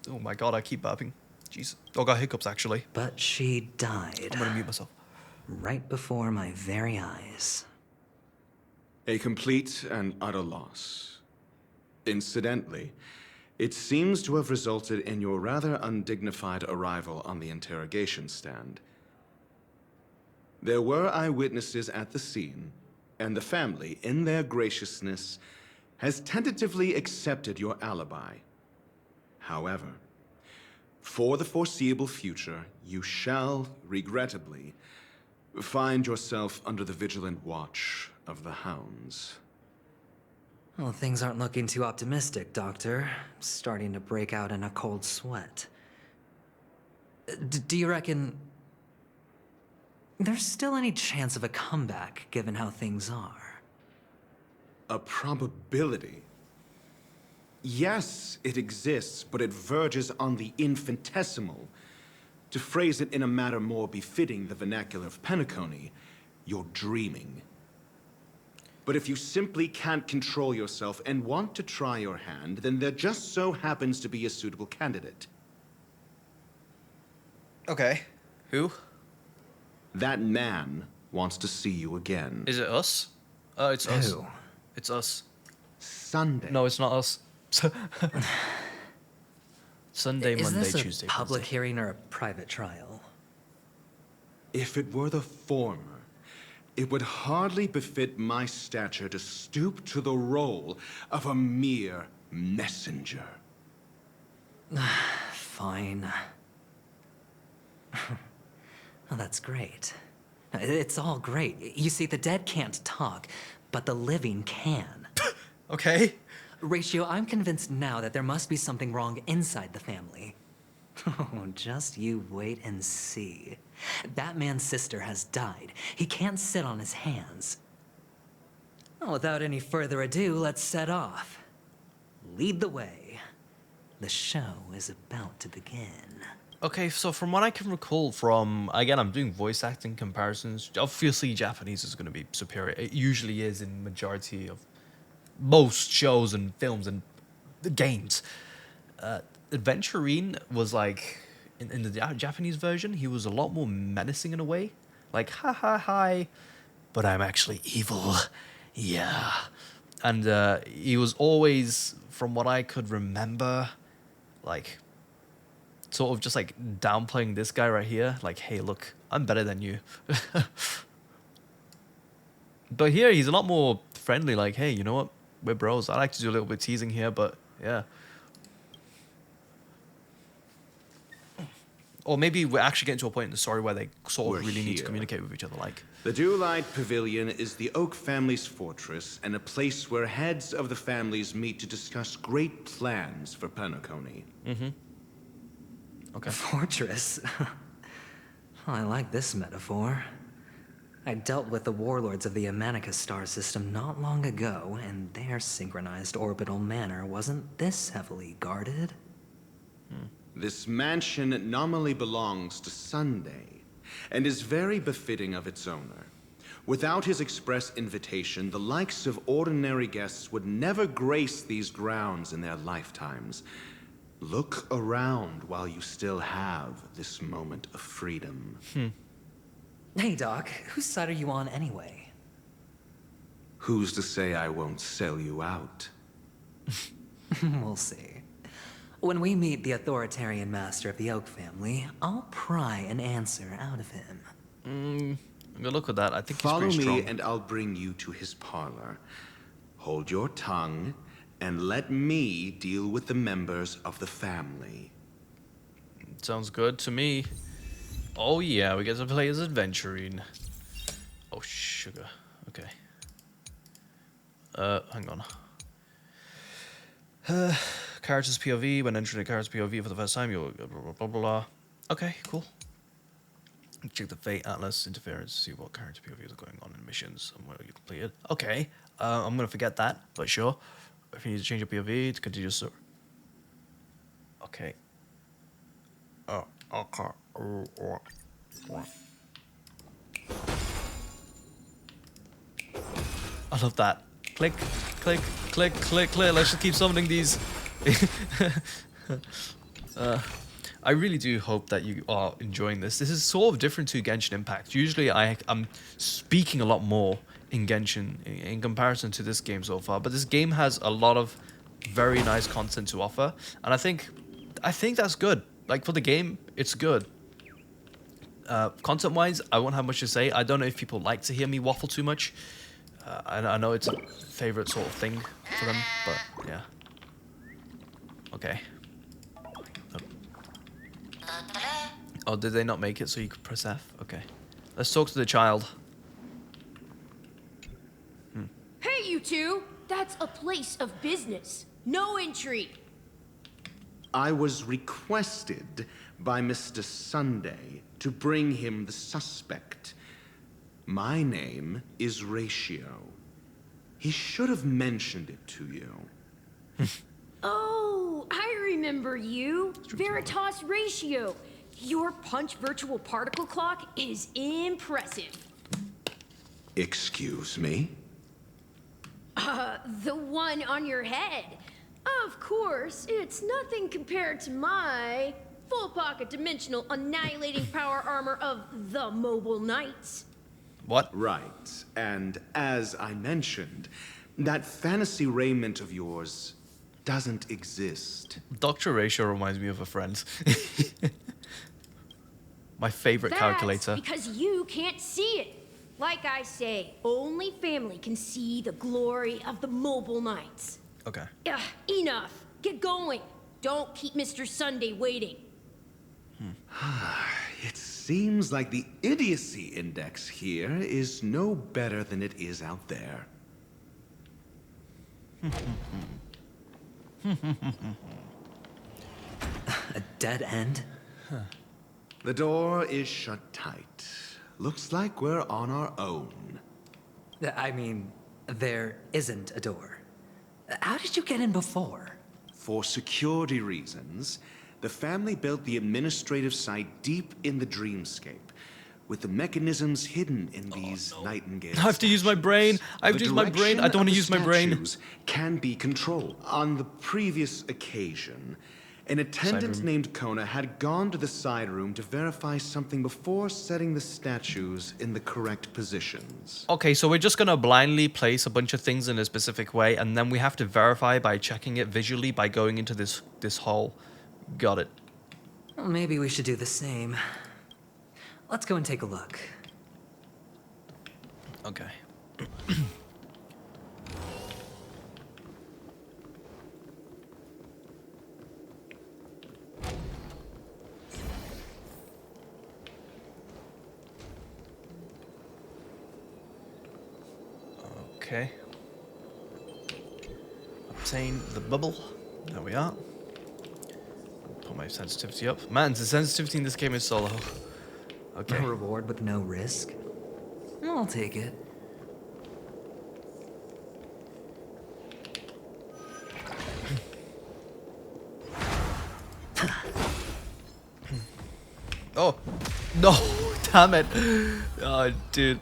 Oh my god, I keep burping. Jeez. I got hiccups, actually. But she died. I'm gonna mute myself. Right before my very eyes. A complete and utter loss. Incidentally, it seems to have resulted in your rather undignified arrival on the interrogation stand. There were eyewitnesses at the scene, and the family, in their graciousness, has tentatively accepted your alibi. However, for the foreseeable future, you shall, regrettably, find yourself under the vigilant watch of the hounds. Well, things aren't looking too optimistic, Doctor. I'm starting to break out in a cold sweat. Do you reckon there's still any chance of a comeback, given how things are? A probability? Yes, it exists, but it verges on the infinitesimal. To phrase it in a manner more befitting the vernacular of Penacony, you're dreaming. But if you simply can't control yourself and want to try your hand, then there just so happens to be a suitable candidate. Okay. Who? That man wants to see you again. Is it us? Oh, it's us. Who? It's us. Sunday. No, it's not us. Sunday, Is Monday, this a Tuesday, public Wednesday. hearing or a private trial? If it were the former, it would hardly befit my stature to stoop to the role of a mere messenger. Fine. Oh, that's great. It's all great. You see, the dead can't talk, but the living can. Okay. Ratio, I'm convinced now that there must be something wrong inside the family. Oh, just you wait and see. That man's sister has died. He can't sit on his hands. Well, without any further ado, let's set off. Lead the way. The show is about to begin. Okay, so from what I can recall from, again, I'm doing voice acting comparisons. Obviously, Japanese is going to be superior. It usually is in majority of most shows and films and the games. Adventurine was like, in the Japanese version, he was a lot more menacing in a way. Like, ha ha hi, but I'm actually evil. Yeah. And he was always, from what I could remember, like, sort of just like downplaying this guy right here. Like, hey, look, I'm better than you. But here, he's a lot more friendly. Like, hey, you know what? We're bros. I like to do a little bit of teasing here, but yeah. Or maybe we're actually getting to a point in the story where they sort of really need to communicate with each other. Like, the Dewlight Pavilion is the Oak family's fortress and a place where heads of the families meet to discuss great plans for Penacony. Mm-hmm. Okay. Fortress? I like this metaphor. I dealt with the warlords of the Honkai Star system not long ago, and their synchronized orbital manor wasn't this heavily guarded. This mansion nominally belongs to Sunday, and is very befitting of its owner. Without his express invitation, the likes of ordinary guests would never grace these grounds in their lifetimes. Look around while you still have this moment of freedom. Hey, Doc, whose side are you on anyway? Who's to say I won't sell you out? We'll see. When we meet the authoritarian master of the Oak family, I'll pry an answer out of him. I'm gonna look at that. I think Follow he's pretty me strong. and I'll bring you to his parlor. Hold your tongue and let me deal with the members of the family. Sounds good to me. Oh yeah, we get to play as Adventurine. Oh sugar. Okay. Hang on. Character's POV. When entering a character's POV for the first time, you'll blah blah blah blah. Okay, cool. Check the Fate Atlas interference to see what character POVs are going on in missions and where you completed. Okay, I'm gonna forget that, but sure. If you need to change your POV to continue so. Okay. Oh, okay. I love that. Click, click, click, click, click. Let's just keep summoning these. I really do hope that you are enjoying this. This is sort of different to Genshin Impact. Usually I'm speaking a lot more in Genshin in comparison to this game so far, but this game has a lot of very nice content to offer, and I think that's good. Like, for the game, it's good. Content-wise, I won't have much to say. I don't know if people like to hear me waffle too much. I know it's a favorite sort of thing for them, but yeah. Okay. Oh, did they not make it so you could press F? Okay. Let's talk to the child. Hey, you two! That's a place of business. No entry. I was requested by Mr. Sunday to bring him the suspect. My name is Ratio. He should have mentioned it to you. Oh, I remember you. Veritas Ratio. Your punch virtual particle clock is impressive. Excuse me? The one on your head. Of course, it's nothing compared to my full pocket dimensional annihilating power armor of the Mobile Knights. What? Right. And as I mentioned, that fantasy raiment of yours doesn't exist. Dr. Ratio reminds me of a friend. My favorite calculator. Because you can't see it. Like I say, only family can see the glory of the Mobile Knights. Okay. Enough. Get going. Don't keep Mr. Sunday waiting. It seems like the idiocy index here is no better than it is out there. A dead end? The door is shut tight. Looks like we're on our own. I mean, there isn't a door. How did you get in before? For security reasons, the family built the administrative site deep in the dreamscape, with the mechanisms hidden in these nightingale. I have to use my brain. I have to use my brain. I don't want to use my brain. Can be controlled. On the previous occasion, an attendant named Kona had gone to the side room to verify something before setting the statues in the correct positions. Okay, so we're just gonna blindly place a bunch of things in a specific way, and then we have to verify by checking it visually by going into this hole. Got it. Well, maybe we should do the same. Let's go and take a look. Okay. Okay. Obtain the bubble. There we are. Put my sensitivity up. Man, the sensitivity in this game is so low. Okay. A reward with no risk? I'll take it. Oh, no, damn it. Oh, dude.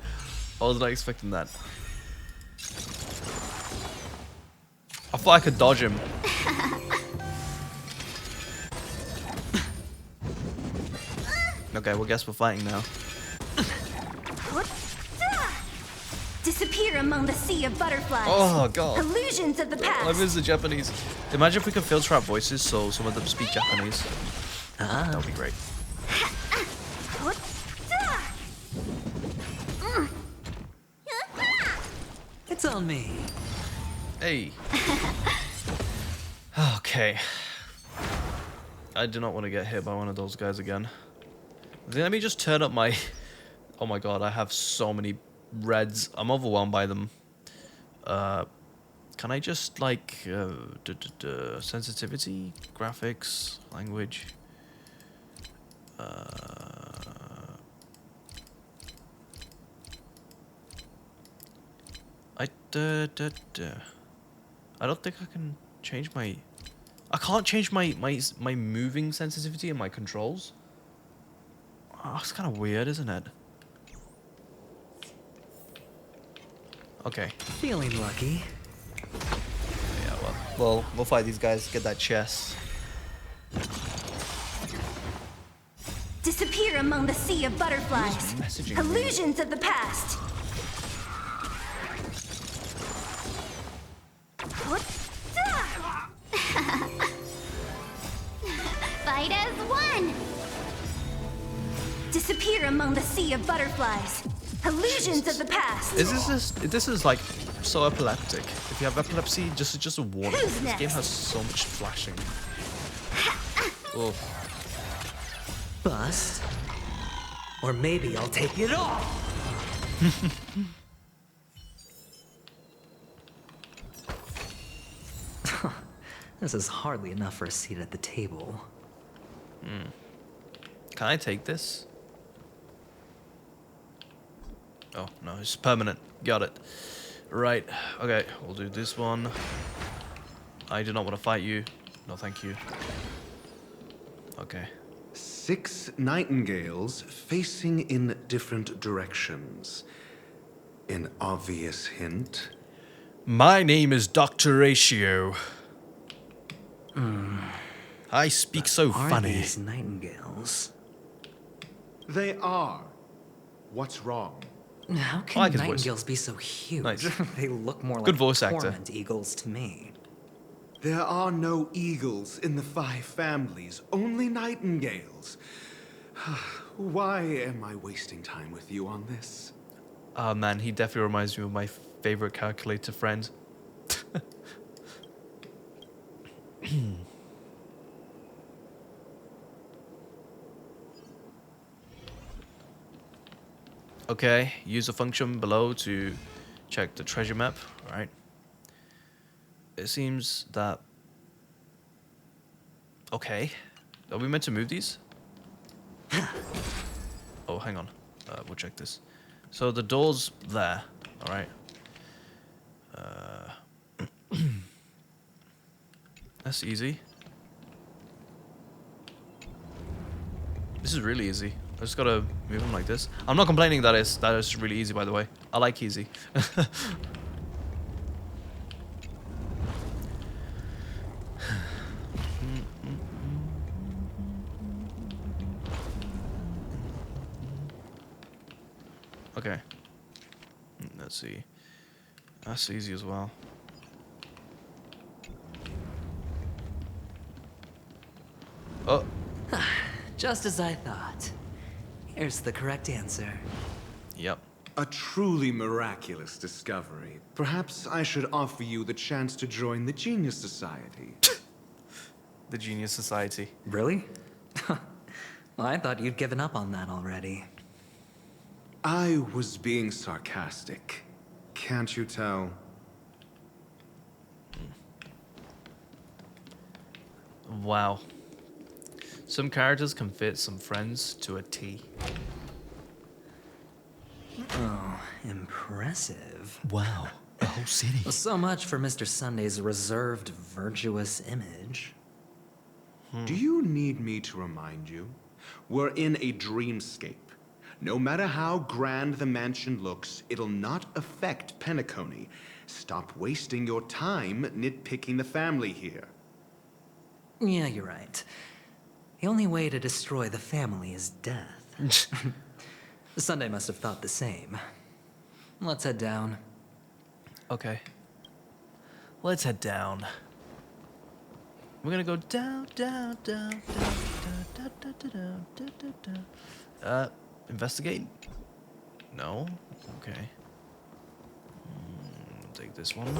I was not expecting that. I thought I could dodge him. Okay, well, guess we're fighting now. Disappear among the sea of butterflies. Oh, God. Illusions of the past. I miss the Japanese. Imagine if we could filter out voices so some of them speak Japanese. That would be great. It's on me. Hey. Okay. I do not want to get hit by one of those guys again. Let me just turn up my... Oh my god, I have so many reds. I'm overwhelmed by them. Can I just, like... sensitivity? Graphics? Language? I don't think I can change my... I can't change my moving sensitivity in my controls. Oh, it's kind of weird, isn't it? Okay. Feeling lucky. Yeah, well, we'll fight these guys, get that chest. Disappear among the sea of butterflies. Illusions of the past. Fight as one. Disappear among the sea of butterflies. Illusions of the past. This is like so epileptic. If you have epilepsy, just a warning. Who's This game next? has so much flashing. Oh. Bust. Or maybe I'll take it off. This is hardly enough for a seat at the table. Can I take this? Oh, no, it's permanent. Got it. Right, okay, we'll do this one. I do not want to fight you. No, thank you. Okay. 6 nightingales facing in different directions. An obvious hint. My name is Dr. Ratio. I speak so Are funny. these nightingales? They are. What's wrong? How I can like his voice. nightingales be so huge? Nice. They look more Good like voice actor. torment eagles to me. There are no eagles in the 5 families, only nightingales. Why am I wasting time with you on this? Oh man, he definitely reminds me of my favorite calculator friend. Okay, use the function below to check the treasure map. Alright. It seems that... Okay. Are we meant to move these? Oh, hang on. We'll check this. So the door's there. Alright. That's easy. This is really easy. I just gotta move them like this. I'm not complaining that is really easy, by the way. I like easy. Okay. Let's see. That's easy as well. Oh. Just as I thought. Here's the correct answer. Yep. A truly miraculous discovery. Perhaps I should offer you the chance to join the Genius Society. The Genius Society. Really? Well, I thought you'd given up on that already. I was being sarcastic. Can't you tell? Wow. Some characters can fit some friends to a T. Oh, impressive. Wow. The whole city. Well, so much for Mr. Sunday's reserved, virtuous image. Do you need me to remind you? We're in a dreamscape. No matter how grand the mansion looks, it'll not affect Penacony. Stop wasting your time nitpicking the family here. Yeah, you're right. The only way to destroy the family is death. Sunday must have thought the same. Let's head down. Okay. Let's head down. We're gonna go down, down, down, down, down, down, down, down, down, down. Investigate? No? Okay. Take this one.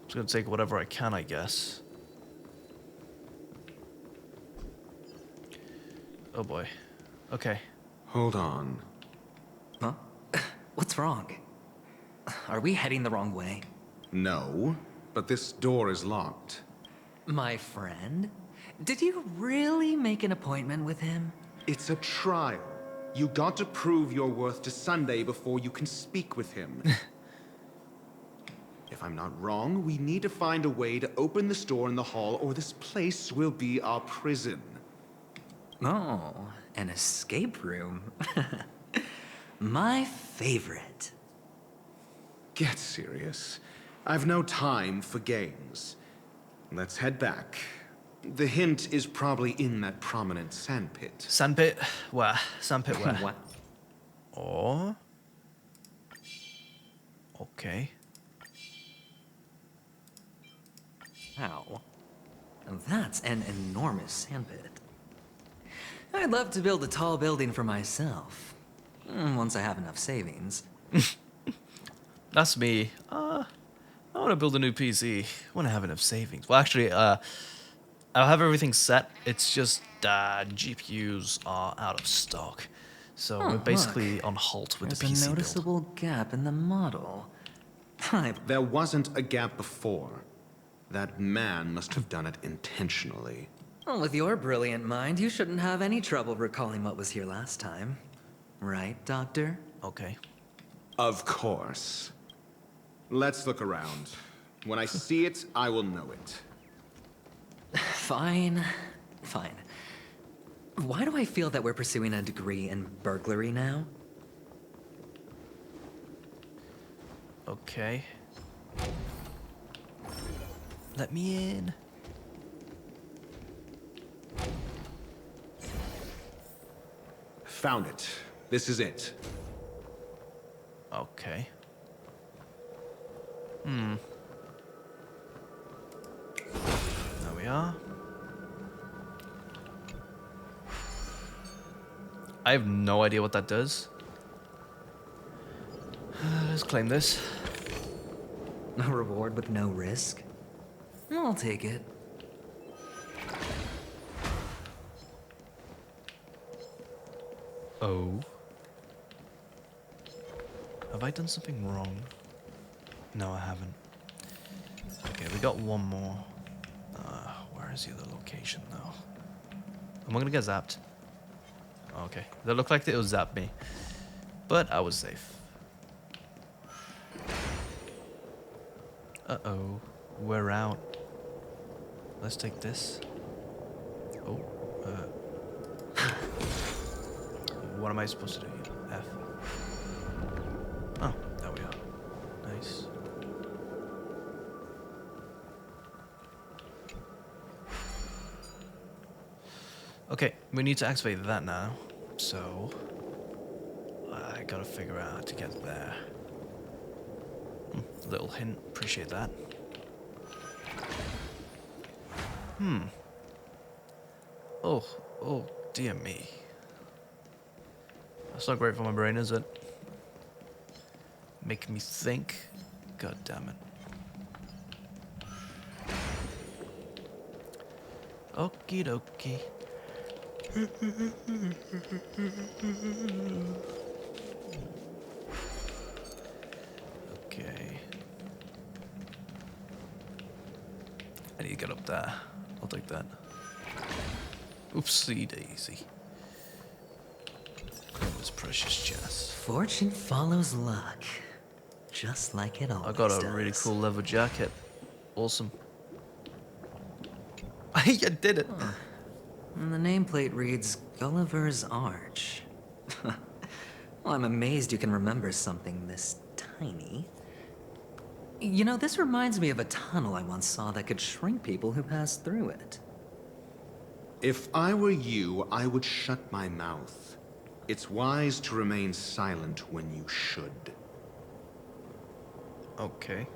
Just gonna take whatever I can, I guess. Oh boy. Okay. Hold on. Huh? What's wrong? Are we heading the wrong way? No, but this door is locked. My friend? Did you really make an appointment with him? It's a trial. You got to prove your worth to Sunday before you can speak with him. If I'm not wrong, we need to find a way to open this door in the hall, or this place will be our prison. Oh, an escape room. My favorite. Get serious. I've no time for games. Let's head back. The hint is probably in that prominent sandpit. Sandpit? Where? Sandpit where? What? Or... Okay. How? That's an enormous sandpit. I'd love to build a tall building for myself. Once I have enough savings. That's me. I want to build a new PC. When I have enough savings. Well, actually, I'll have everything set. It's just GPUs are out of stock. So we're basically on halt with the PC There's a build. noticeable gap in the model. There wasn't a gap before. That man must have done it intentionally. Well, with your brilliant mind, you shouldn't have any trouble recalling what was here last time. Right, Doctor? Okay. Of course. Let's look around. When I see it, I will know it. Fine. Fine. Why do I feel that we're pursuing a degree in burglary now? Okay. Let me in. Found it. This is it. Okay. There we are. I have no idea what that does. Let's claim this. A reward with no risk? I'll take it. Oh. Have I done something wrong? No, I haven't. Okay, we got one more. Where is the other location, though? Am I gonna get zapped? Okay, that looked like it will zap me. But I was safe. Uh-oh. We're out. Let's take this. Oh, what am I supposed to do here? F. Oh, there we are. Nice. Okay, we need to activate that now. So, I gotta figure out how to get there. Little hint, appreciate that. Oh, dear me. That's not great for my brain, is it? Make me think. God damn it. Okie dokie. Okay. I need to get up there. I'll take that. Oopsie daisy. This precious chest. Fortune follows luck. Just like it always I got a does. really cool leather jacket. Awesome. I did it. Huh. And the nameplate reads Gulliver's Arch. Well, I'm amazed you can remember something this tiny. You know, this reminds me of a tunnel I once saw that could shrink people who passed through it. If I were you, I would shut my mouth. It's wise to remain silent when you should. Okay.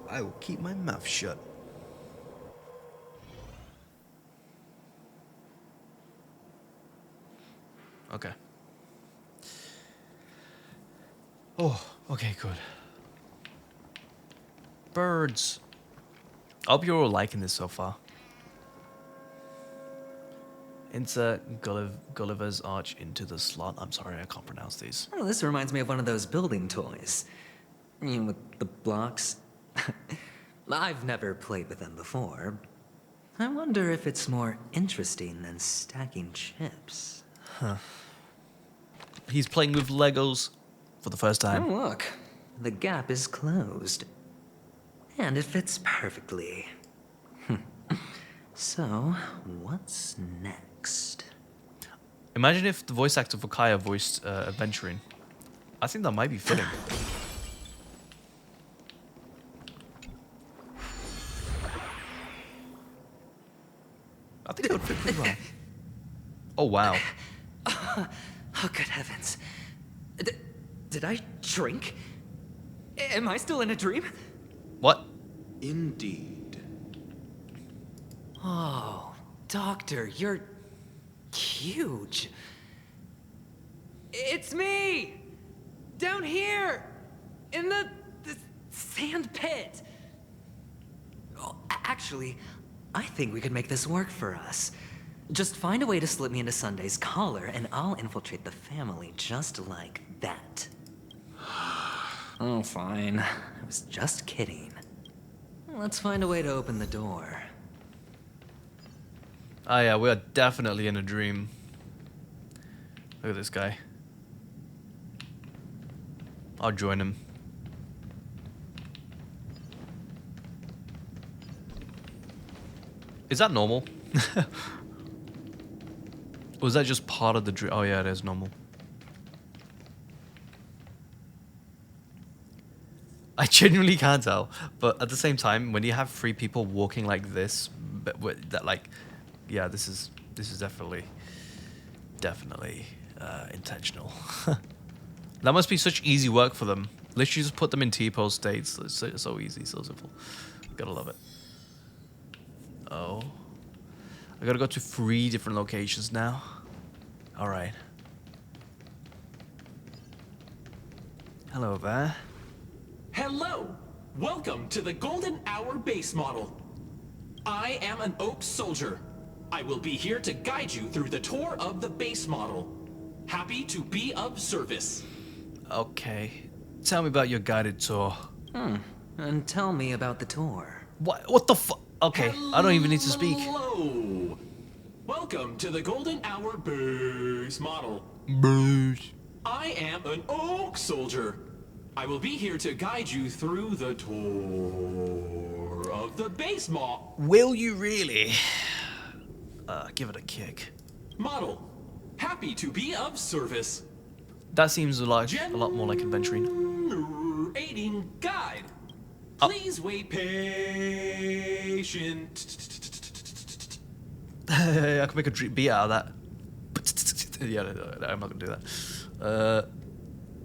I will keep my mouth shut. Okay. Oh, okay, good. Birds. I hope you're all liking this so far. Insert Gulliver's Arch into the slot. I'm sorry, I can't pronounce these. Oh, this reminds me of one of those building toys. You know, with the blocks. I've never played with them before. I wonder if it's more interesting than stacking chips. Huh. He's playing with Legos for the first time. Oh, look. The gap is closed. And it fits perfectly. So, what's next? Imagine if the voice actor for Kaya voiced Adventuring. I think that might be fitting. I think it would fit pretty well. Oh, wow. Oh, good heavens. Did I drink? Am I still in a dream? What? Indeed. Oh, Doctor, you're huge. It's me! Down here! In the sand pit! Oh, actually, I think we could make this work for us. Just find a way to slip me into Sunday's collar, and I'll infiltrate the family just like that. Oh, fine. I was just kidding. Let's find a way to open the door. Oh yeah, we are definitely in a dream. Look at this guy. I'll join him. Is that normal? Or is that just part of the dream? Oh yeah, it is normal. I genuinely can't tell, but at the same time, when you have 3 people walking like this, that like, yeah, this is definitely intentional. That must be such easy work for them. Literally just put them in T-pose states. It's so easy, so simple. Gotta love it. Oh, I gotta go to 3 different locations now. All right. Hello there. Hello! Welcome to the Golden Hour base model. I am an Oak Soldier. I will be here to guide you through the tour of the base model. Happy to be of service. Okay. Tell me about your guided tour. And tell me about the tour. What the fuck? Okay, I don't even need to speak. Hello! Welcome to the Golden Hour base model. Base. I am an Oak Soldier. I will be here to guide you through the tour of the base model. Will you really? Give it a kick. Model. Happy to be of service. That seems like a lot more like adventuring. Aiding guide. Please wait patient. I can make a beat out of that. Yeah, no, I'm not gonna do that.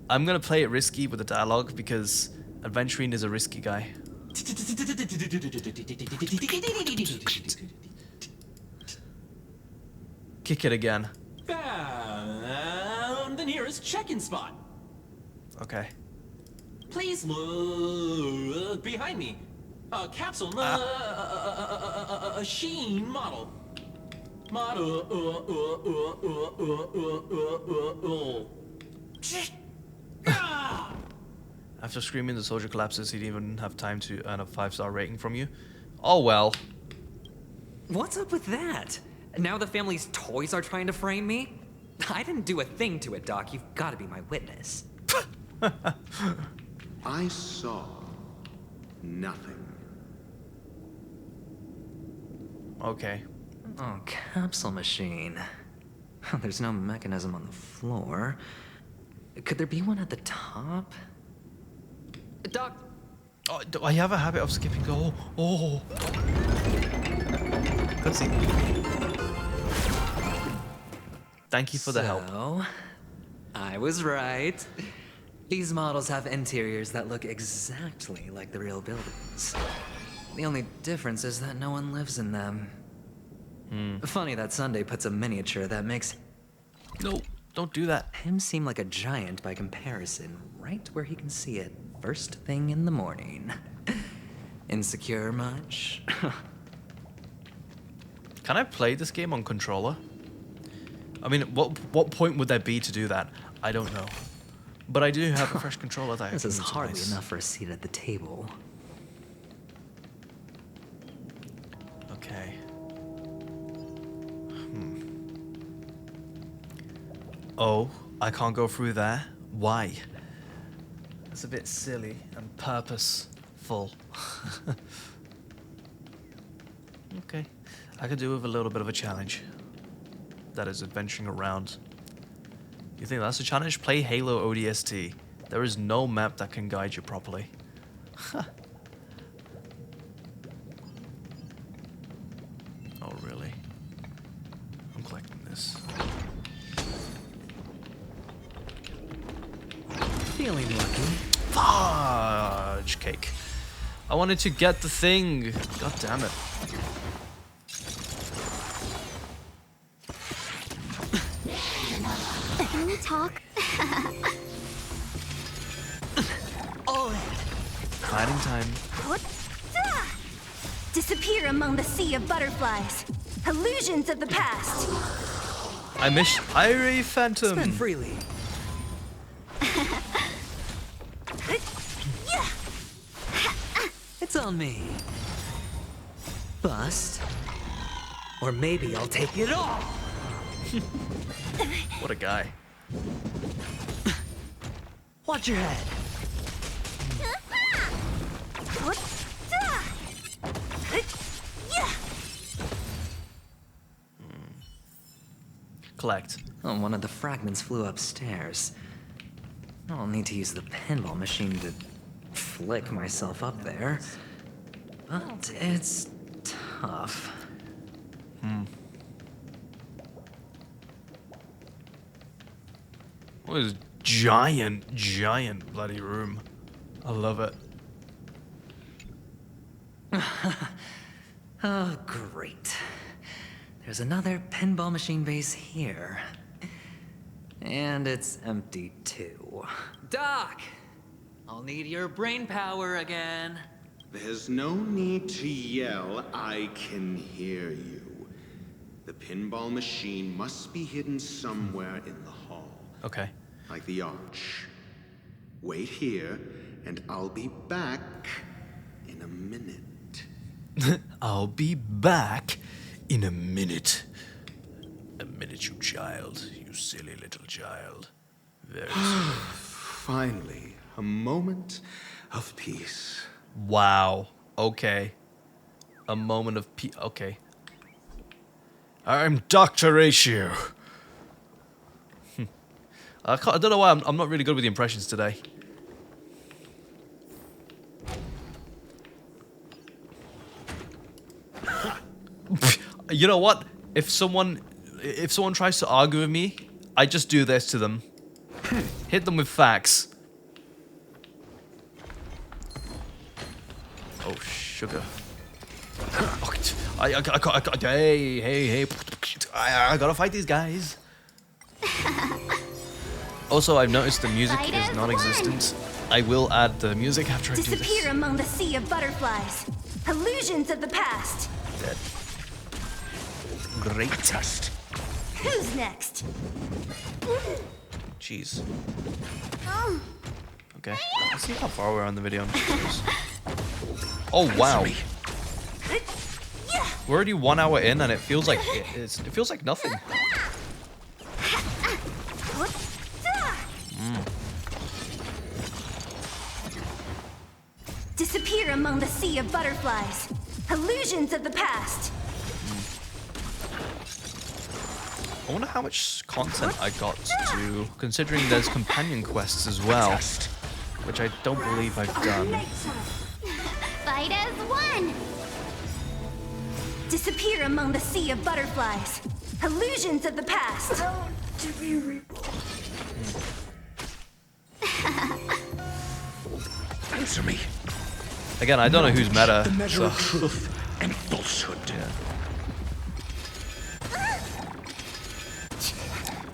I'm gonna play it risky with the dialogue because adventuring is a risky guy. Kick it again. Found the nearest check-in spot. Okay. Please look behind me. A capsule machine model. After screaming, the soldier collapses. He didn't even have time to earn a 5-star rating from you. Oh well. What's up with that? Now the family's toys are trying to frame me? I didn't do a thing to it, Doc. You've got to be my witness. I saw nothing. Okay. Oh, capsule machine. There's no mechanism on the floor. Could there be one at the top? Doc! Oh, I have a habit of skipping. Oh. Cutscene. Thank you for the help. I was right. These models have interiors that look exactly like the real buildings. The only difference is that no one lives in them. Funny that Sunday puts a miniature that makes... No, don't do that. Him seem like a giant by comparison, right where he can see it first thing in the morning. Insecure much? Can I play this game on controller? I mean, what point would there be to do that? I don't know. But I do have a fresh controller that I This is can hardly utilize. enough for a seat at the table. Okay. Oh, I can't go through there? Why? That's a bit silly and purposeful. Okay. I could do with a little bit of a challenge. That is adventuring around. You think that's a challenge? Play Halo ODST. There is no map that can guide you properly. Oh, really? I'm collecting this. Feeling lucky. Fudge cake. I wanted to get the thing. God damn it. Can we talk? Hiding time. Disappear among the sea of butterflies. Illusions of the past. I miss Irie Phantom. Spin freely. It's dance on me. Bust. Or maybe I'll take it all. What a guy. Watch your head. Collect. Oh, one of the fragments flew upstairs. I'll need to use the pinball machine to flick myself up there. But it's tough. What is giant bloody room. I love it. Oh, great. There's another pinball machine base here. And it's empty too. Doc! I'll need your brain power again. There's no need to yell. I can hear you. The pinball machine must be hidden somewhere in the hall. Okay. Like the arch. Wait here, and I'll be back in a minute. I'll be back in a minute. A minute, you child. You silly little child. Very silly. Finally, a moment of peace. Wow. Okay. A moment of peace. Okay. I'm Dr. Ratio. I don't know why I'm not really good with the impressions today. You know what? If someone tries to argue with me, I just do this to them. Hit them with facts. Oh, sugar. I gotta fight these guys. Also, I've noticed the music is non-existent. I will add the music after I do this. Disappear among the sea of butterflies. Illusions of the past. Dead. Great test. Who's next? Jeez. Okay. Let's see how far we're on the video. Oh wow. We're already 1 hour in, and it feels like it feels like nothing. Disappear among the sea of butterflies. Illusions of the past. I wonder how much content I got to, considering there's companion quests as well, which I don't believe I've done. Fight as one. Disappear among the sea of butterflies. Illusions of the past. Answer me. Again, I don't know who's meta. The measure of So. truth and falsehood. Yeah.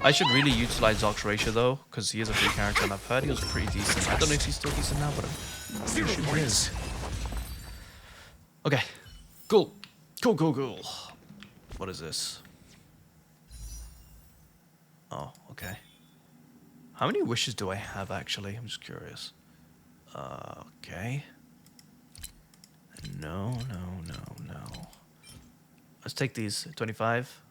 I should really utilize Dr. Ratio though, because he is a free character and I've heard he was pretty decent. I don't know if he's still decent now, but I'm pretty sure he is. Okay. Cool. Cool. What is this? Oh, okay. How many wishes do I have actually? I'm just curious. Okay. No. Let's take these. 25.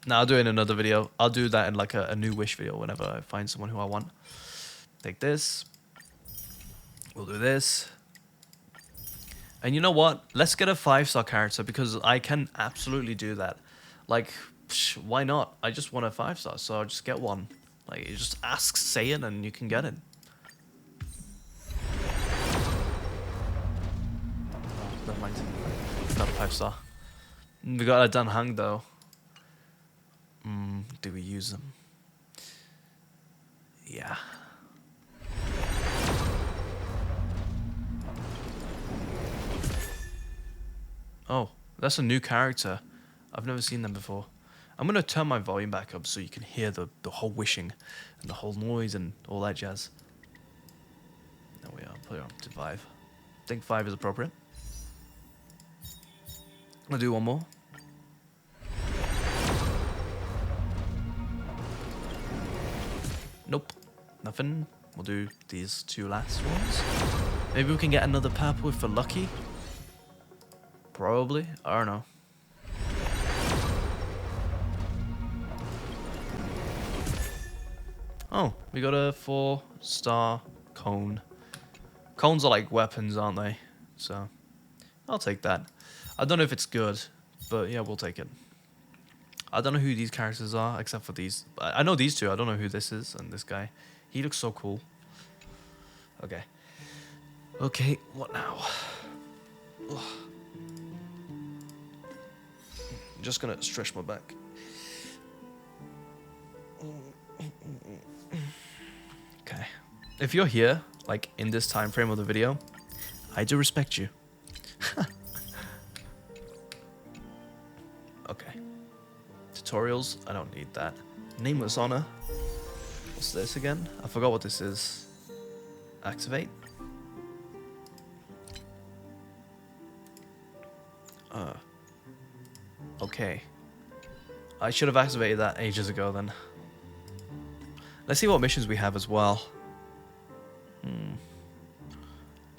No, I'll do it in another video. I'll do that in like a new wish video whenever I find someone who I want. Take this. We'll do this. And you know what? Let's get a 5-star character because I can absolutely do that. Like, why not? I just want a 5-star, so I'll just get one. Like, you just ask Saiyan and you can get it. Oh, never mind. Not a 5-star. We got a Dan Hang though. Do we use them? Yeah. Oh, that's a new character. I've never seen them before. I'm gonna turn my volume back up so you can hear the whole wishing and the whole noise and all that jazz. There we are. Put it up to 5. I think 5 is appropriate. I'll do one more. Nope, nothing. We'll do these 2 last ones. Maybe we can get another purple if we're lucky. Probably. I don't know. Oh, we got a 4-star cone. Cones are like weapons, aren't they? So, I'll take that. I don't know if it's good, but yeah, we'll take it. I don't know who these characters are, except for these. I know these two. I don't know who this is and this guy. He looks so cool. Okay. Okay, what now? Ugh. I'm just gonna stretch my back. Okay. If you're here, like in this time frame of the video, I do respect you. Okay. Tutorials, I don't need that. Nameless honor. What's this again? I forgot what this is. Activate. Okay. I should have activated that ages ago then. Let's see what missions we have as well.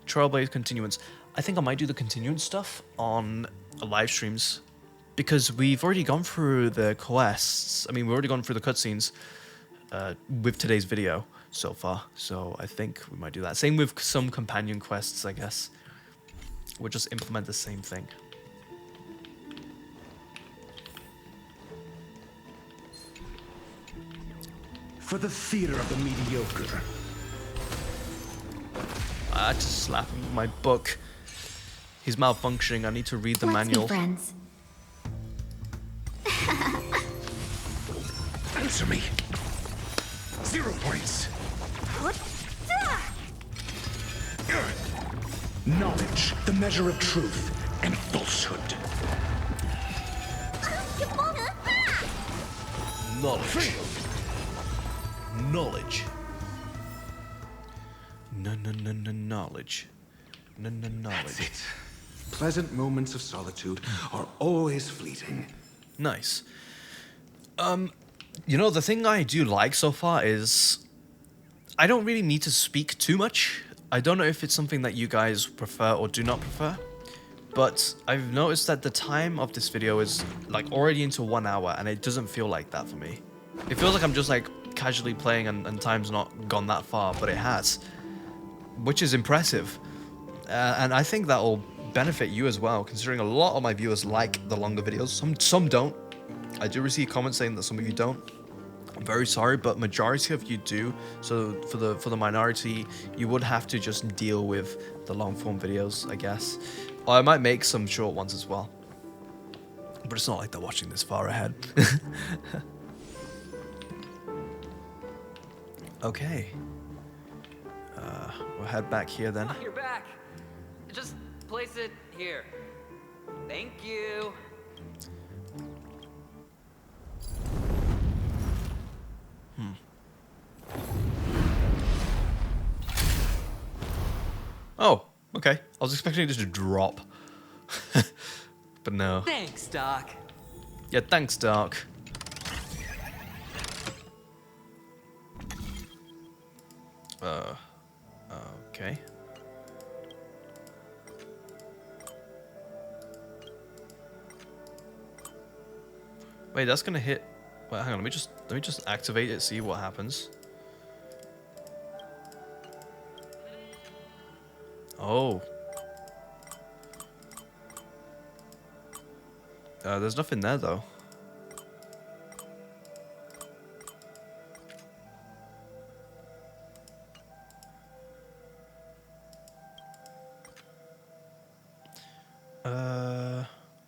Trailblazer continuance. I think I might do the continuance stuff on live streams because we've already gone through the quests. I mean, we've already gone through the cutscenes with today's video so far. So I think we might do that. Same with some companion quests, I guess. We'll just implement the same thing. For the theater of the mediocre. I had to slap him with my book. He's malfunctioning. I need to read the manual. Friends. Answer me. 0 points. Knowledge, the measure of truth and falsehood. Knowledge. Knowledge. Knowledge. Knowledge. That's it. Pleasant moments of solitude are always fleeting. Nice. You know, the thing I do like so far is I don't really need to speak too much. I don't know if it's something that you guys prefer or do not prefer, but I've noticed that the time of this video is like already into 1 hour and it doesn't feel like that for me. It feels like I'm just like casually playing and time's not gone that far, but it has, which is impressive. And I think that'll benefit you as well, considering a lot of my viewers like the longer videos. Some don't. I do receive comments saying that some of you don't. I'm very sorry, but majority of you do. So for the minority, you would have to just deal with the long form videos, I guess. Or I might make some short ones as well. But it's not like they're watching this far ahead. Okay. We'll head back here then. Oh, you're back. Just place it here. Thank you. Oh, okay. I was expecting it to drop. But no. Thanks, Doc. Yeah, thanks, Doc. Okay. Wait, that's gonna hit. Wait, hang on. Let me just activate it. See what happens. Oh. There's nothing there though.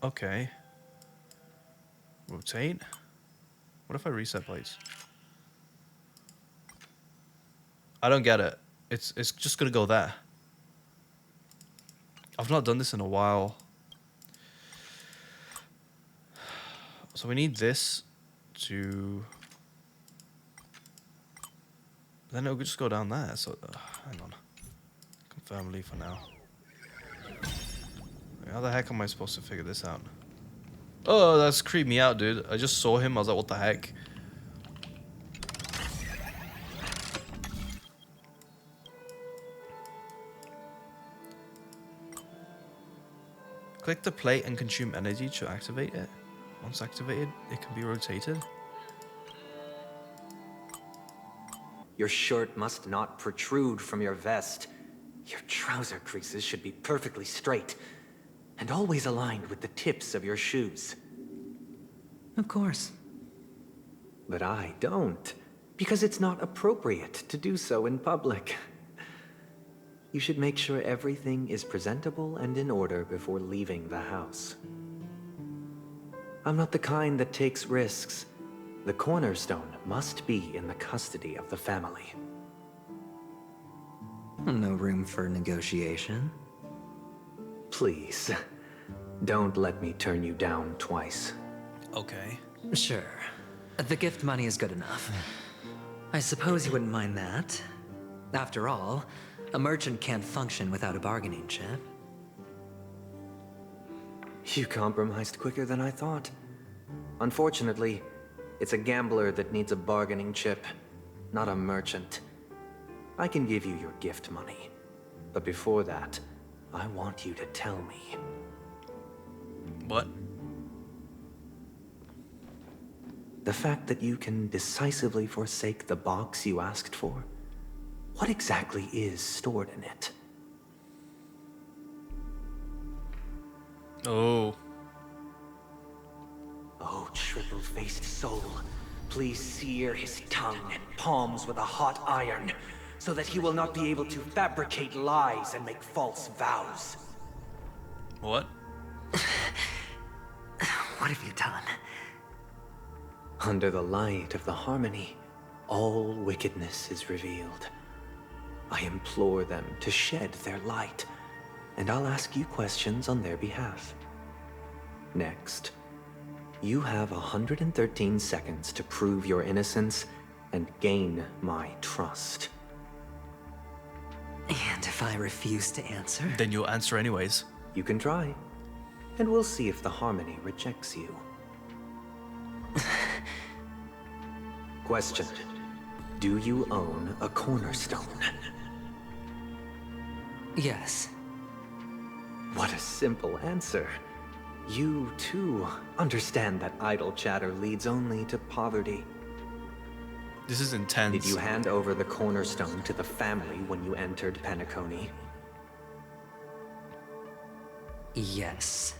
Okay. Rotate. What if I reset plates? I don't get it. It's just gonna go there. I've not done this in a while. So we need this to... Then it'll just go down there. So hang on. Confirm leave for now. How the heck am I supposed to figure this out? Oh, that's creeped me out, dude. I just saw him. I was like, what the heck? Click the plate and consume energy to activate it. Once activated, it can be rotated. Your shirt must not protrude from your vest. Your trouser creases should be perfectly straight and always aligned with the tips of your shoes. Of course. But I don't, because it's not appropriate to do so in public. You should make sure everything is presentable and in order before leaving the house. I'm not the kind that takes risks. The cornerstone must be in the custody of the family. No room for negotiation. Please, don't let me turn you down twice. Okay. Sure. The gift money is good enough. I suppose you wouldn't mind that. After all, a merchant can't function without a bargaining chip. You compromised quicker than I thought. Unfortunately, it's a gambler that needs a bargaining chip, not a merchant. I can give you your gift money, but before that, I want you to tell me. What? The fact that you can decisively forsake the box you asked for, what exactly is stored in it? Oh. Oh, triple-faced soul, please sear his tongue and palms with a hot iron, so that he will not be able to fabricate lies and make false vows. What? What have you done? Under the light of the harmony, all wickedness is revealed. I implore them to shed their light, and I'll ask you questions on their behalf. Next, you have 113 seconds to prove your innocence and gain my trust. And if I refuse to answer? Then you'll answer anyways. You can try, and we'll see if the harmony rejects you. Question. Do you own a cornerstone? Yes. What a simple answer. You, too, understand that idle chatter leads only to poverty. This is intense. Did you hand over the cornerstone to the family when you entered Penacony? Yes.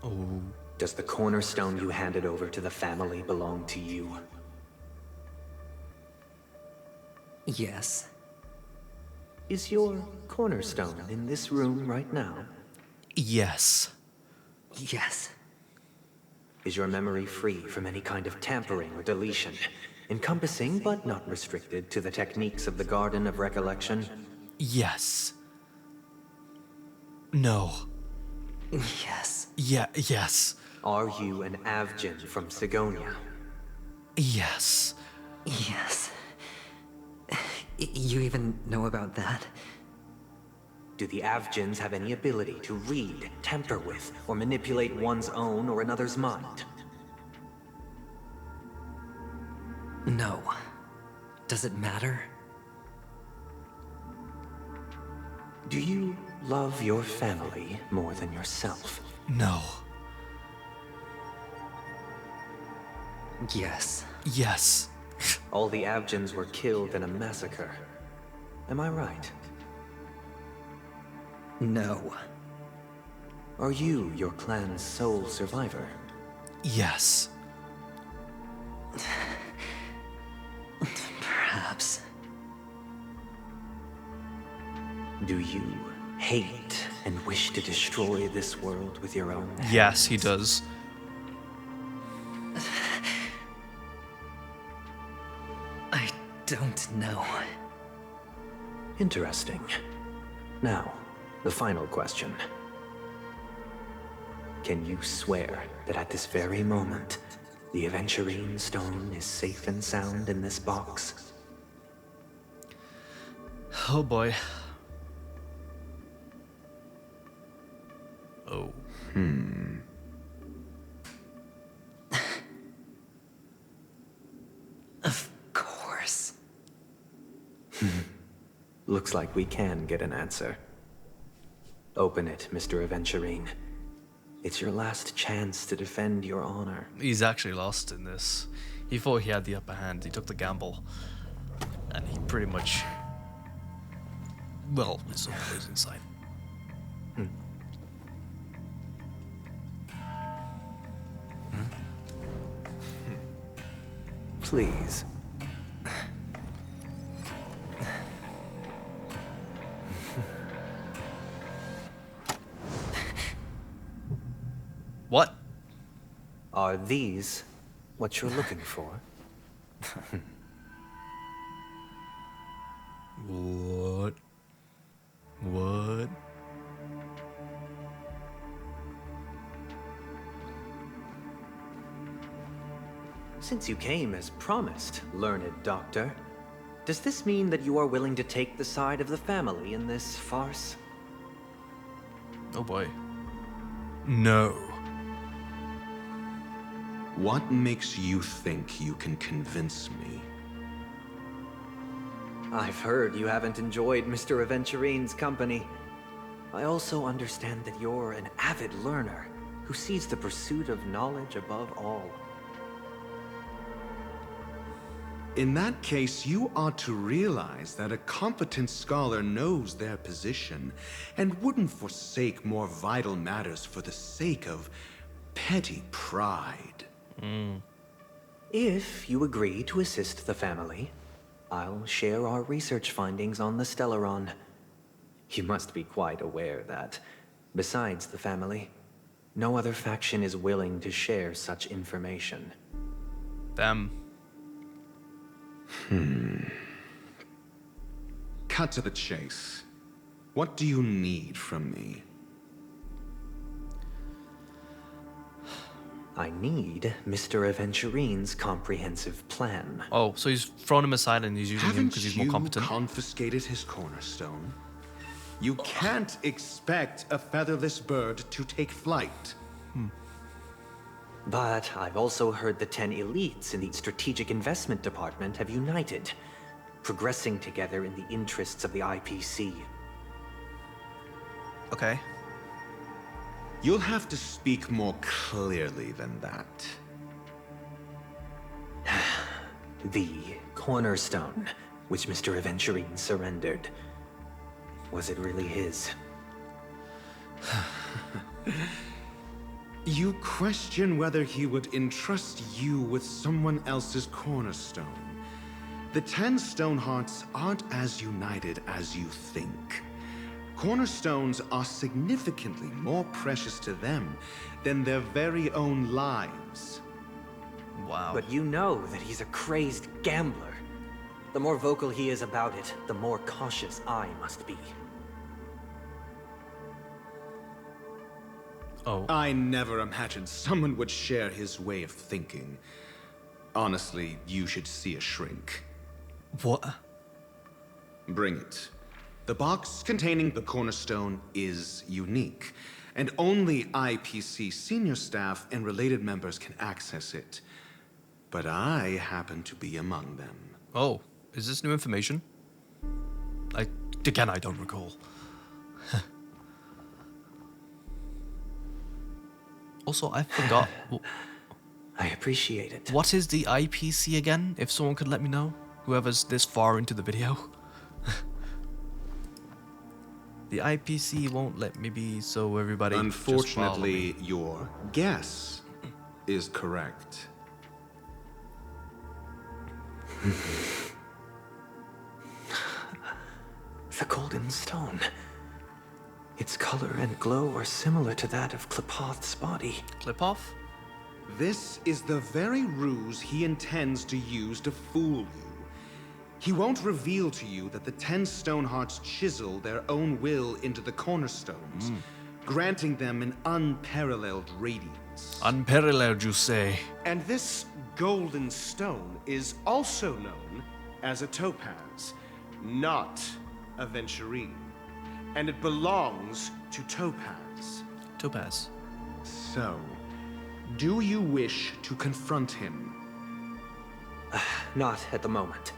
Oh. Does the cornerstone you handed over to the family belong to you? Yes. Is your cornerstone in this room right now? Yes. Yes. Is your memory free from any kind of tampering or deletion, encompassing but not restricted to the techniques of the Garden of Recollection? Yes. No. Yes. Yes. Are you an Avgin from Sigonia? Yes. Yes. You even know about that? Do the Avgins have any ability to read, tamper with, or manipulate one's own or another's mind? No. Does it matter? Do you love your family more than yourself? No. Yes. Yes. All the Avgins were killed in a massacre. Am I right? No. Are you your clan's sole survivor? Yes. Perhaps. Do you hate and wish to destroy this world with your own hands? Yes, he does. I don't know. Interesting. Now, the final question. Can you swear that at this very moment, the Aventurine stone is safe and sound in this box? Oh boy. Oh. Of course. Looks like we can get an answer. Open it, Mr. Aventurine. It's your last chance to defend your honor. He's actually lost in this. He thought he had the upper hand. He took the gamble. And he pretty much... Well, it's on the losing side. Please. What? Are these what you're looking for? What? What? Since you came as promised, learned doctor, does this mean that you are willing to take the side of the family in this farce? Oh boy. No. What makes you think you can convince me? I've heard you haven't enjoyed Mr. Aventurine's company. I also understand that you're an avid learner who sees the pursuit of knowledge above all. In that case, you ought to realize that a competent scholar knows their position and wouldn't forsake more vital matters for the sake of petty pride. If you agree to assist the family, I'll share our research findings on the Stellaron. You must be quite aware that, besides the family, no other faction is willing to share such information. Them. Cut to the chase. What do you need from me? I need Mr. Aventurine's comprehensive plan. Oh, so he's thrown him aside and he's using him because he's more competent. Haven't you confiscated his cornerstone? You can't expect a featherless bird to take flight. But I've also heard the 10 elites in the Strategic Investment Department have united, progressing together in the interests of the IPC. Okay. You'll have to speak more clearly than that. The cornerstone, which Mr. Aventurine surrendered. Was it really his? You question whether he would entrust you with someone else's cornerstone. The 10 Stonehearts aren't as united as you think. Cornerstones are significantly more precious to them than their very own lives. Wow. But you know that he's a crazed gambler. The more vocal he is about it, the more cautious I must be. Oh. I never imagined someone would share his way of thinking. Honestly, you should see a shrink. What? Bring it. The box containing the cornerstone is unique, and only IPC senior staff and related members can access it. But I happen to be among them. Oh, is this new information? I don't recall. Also, I forgot. I appreciate it. What is the IPC again? If someone could let me know, whoever's this far into the video. The IPC won't let me be, so everybody. Unfortunately, your guess is correct. The golden stone. Its color and glow are similar to that of Klepoth's body. Klepoth? This is the very ruse he intends to use to fool you. He won't reveal to you that the 10 Stonehearts chisel their own will into the cornerstones, granting them an unparalleled radiance. Unparalleled, you say? And this golden stone is also known as a topaz, not a venturine. And it belongs to Topaz. Topaz. So, do you wish to confront him? Not at the moment.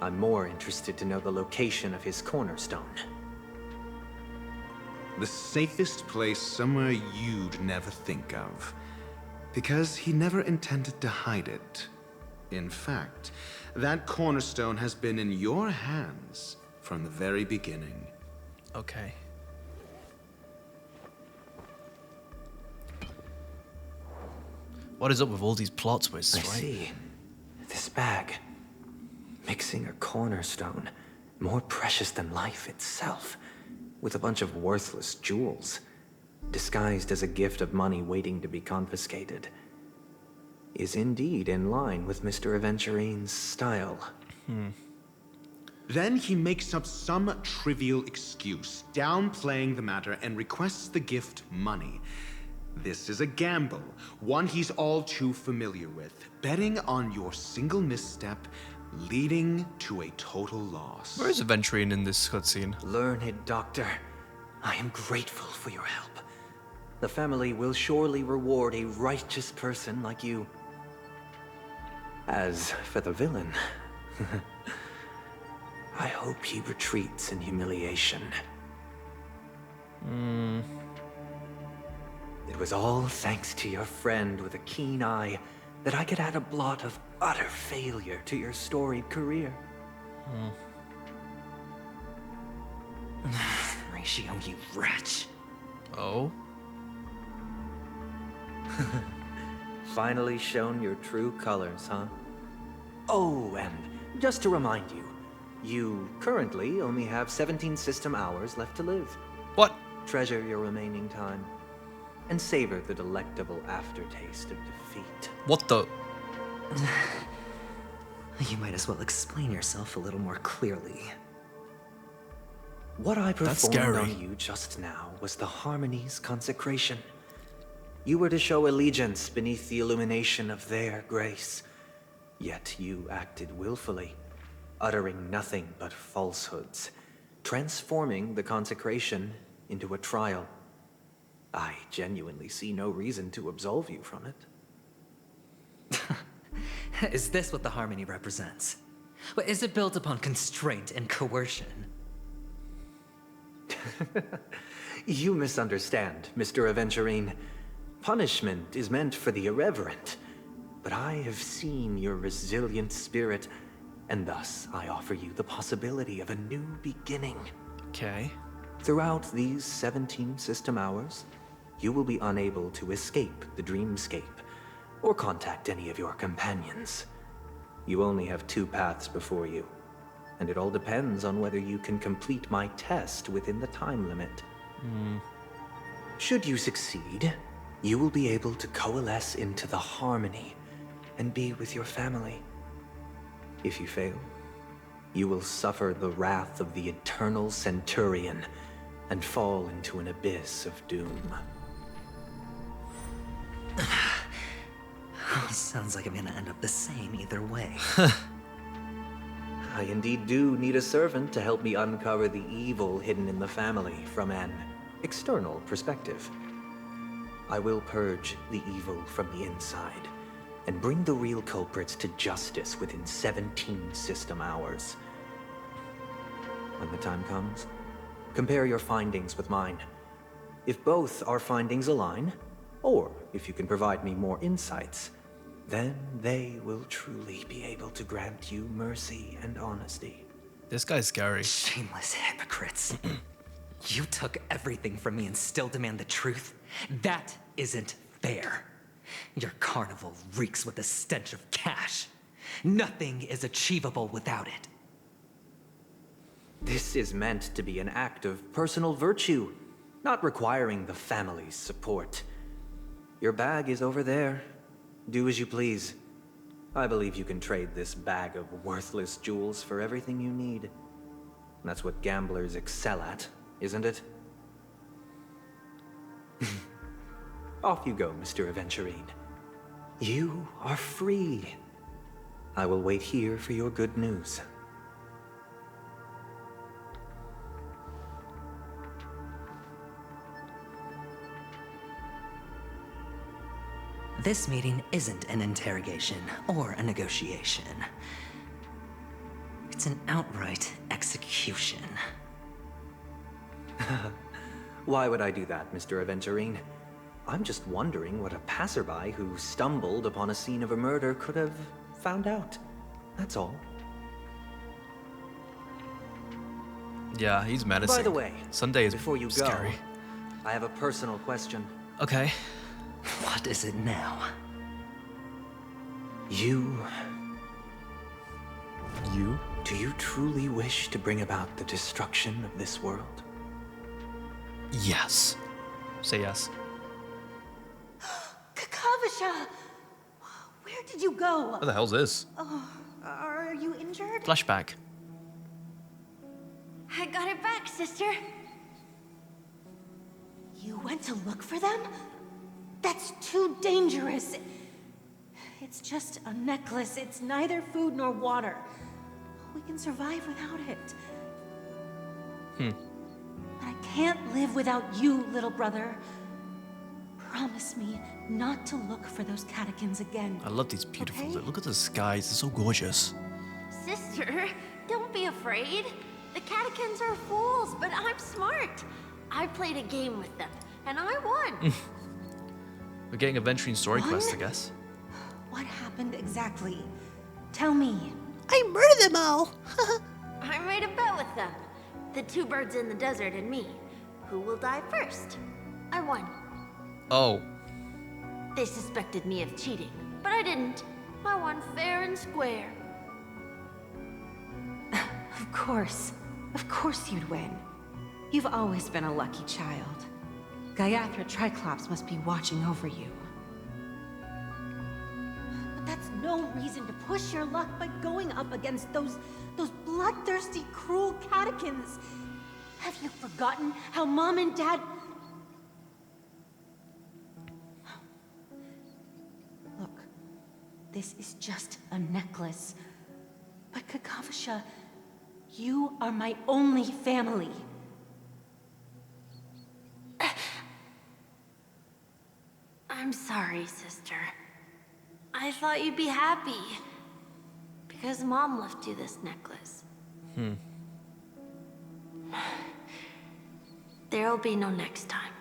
I'm more interested to know the location of his cornerstone. The safest place somewhere you'd never think of. Because he never intended to hide it. In fact, that cornerstone has been in your hands from the very beginning. Okay. What is up with all these plot twists, I right? see. This bag. Mixing a cornerstone. More precious than life itself. With a bunch of worthless jewels. Disguised as a gift of money waiting to be confiscated. Is indeed in line with Mr. Aventurine's style. Then he makes up some trivial excuse, downplaying the matter, and requests the gift money. This is a gamble, one he's all too familiar with, betting on your single misstep, leading to a total loss. Where is Aventurine in this cutscene? Learned doctor, I am grateful for your help. The family will surely reward a righteous person like you. As for the villain, I hope he retreats in humiliation. It was all thanks to your friend with a keen eye that I could add a blot of utter failure to your storied career. Ratio, you wretch. Oh? Finally shown your true colors, huh? Oh, and just to remind you, you currently only have 17 system hours left to live. What? Treasure your remaining time, and savor the delectable aftertaste of defeat. What the? You might as well explain yourself a little more clearly. What I performed on you just now was the Harmony's consecration. You were to show allegiance beneath the illumination of their grace. Yet you acted willfully, uttering nothing but falsehoods, transforming the consecration into a trial. I genuinely see no reason to absolve you from it. Is this what the Harmony represents? Is it built upon constraint and coercion? You misunderstand, Mr. Aventurine. Punishment is meant for the irreverent, but I have seen your resilient spirit, and thus I offer you the possibility of a new beginning. Okay. Throughout these 17 system hours, you will be unable to escape the dreamscape, or contact any of your companions. You only have 2 paths before you, and it all depends on whether you can complete my test within the time limit. Should you succeed, you will be able to coalesce into the Harmony and be with your family. If you fail, you will suffer the wrath of the eternal Centurion and fall into an abyss of doom. Sounds like I'm gonna end up the same either way. I indeed do need a servant to help me uncover the evil hidden in the family from an external perspective. I will purge the evil from the inside and bring the real culprits to justice within 17 system hours. When the time comes, compare your findings with mine. If both our findings align, or if you can provide me more insights, then they will truly be able to grant you mercy and honesty. This guy's scary. Shameless hypocrites. You took everything from me and still demand the truth? That isn't fair. Your carnival reeks with the stench of cash. Nothing is achievable without it. This is meant to be an act of personal virtue, not requiring the family's support. Your bag is over there. Do as you please. I believe you can trade this bag of worthless jewels for everything you need. That's what gamblers excel at, isn't it? Off you go, Mr. Aventurine. You are free. I will wait here for your good news. This meeting isn't an interrogation or a negotiation. It's an outright execution. Why would I do that, Mr. Aventurine? I'm just wondering what a passerby who stumbled upon a scene of a murder could have found out. That's all. Yeah, he's menacing. By the way, Sunday is before you scary. go, I have a personal question. Okay. What is it now? You... You? Do you truly wish to bring about the destruction of this world? Yes. Say yes. Kakavasha! Where did you go? What the hell's this? Oh, are you injured? Flashback. I got it back, sister. You went to look for them? That's too dangerous. It's just a necklace. It's neither food nor water. We can survive without it. But I can't live without you, little brother. Promise me not to look for those catechins again. I love these beautiful. Okay? Look at the skies. They're so gorgeous. Sister, don't be afraid. The catechins are fools, but I'm smart. I played a game with them, and I won. We're getting a venturing story What? quest, I guess. What happened exactly? Tell me. I murdered them all. I made a bet with them. The two birds in the desert and me. Who will die first? I won. Oh. They suspected me of cheating, but I didn't. I won fair and square. Of course. Of course you'd win. You've always been a lucky child. Gaiathra Triclops must be watching over you. But that's no reason to push your luck by going up against those bloodthirsty, cruel catechins. Have you forgotten how Mom and Dad... Look, this is just a necklace. But Kakavasha, you are my only family. I'm sorry, sister. I thought you'd be happy. Because Mom left you this necklace. There'll be no next time.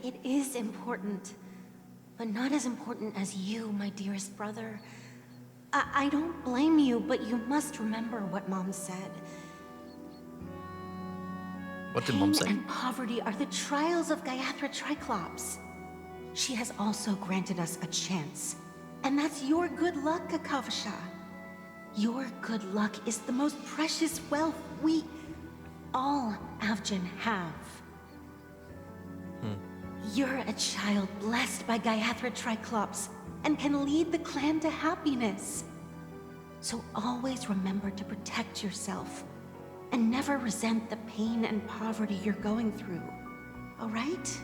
It is important, but not as important as you, my dearest brother. I don't blame you, but you must remember what Mom said. What did Mom say? Pain and poverty are the trials of Gaiathra Triclops. She has also granted us a chance. And that's your good luck, Kakavasha. Your good luck is the most precious wealth we, all Avgin, have. You're a child blessed by Gaiathra Triclops and can lead the clan to happiness. So always remember to protect yourself and never resent the pain and poverty you're going through. All right?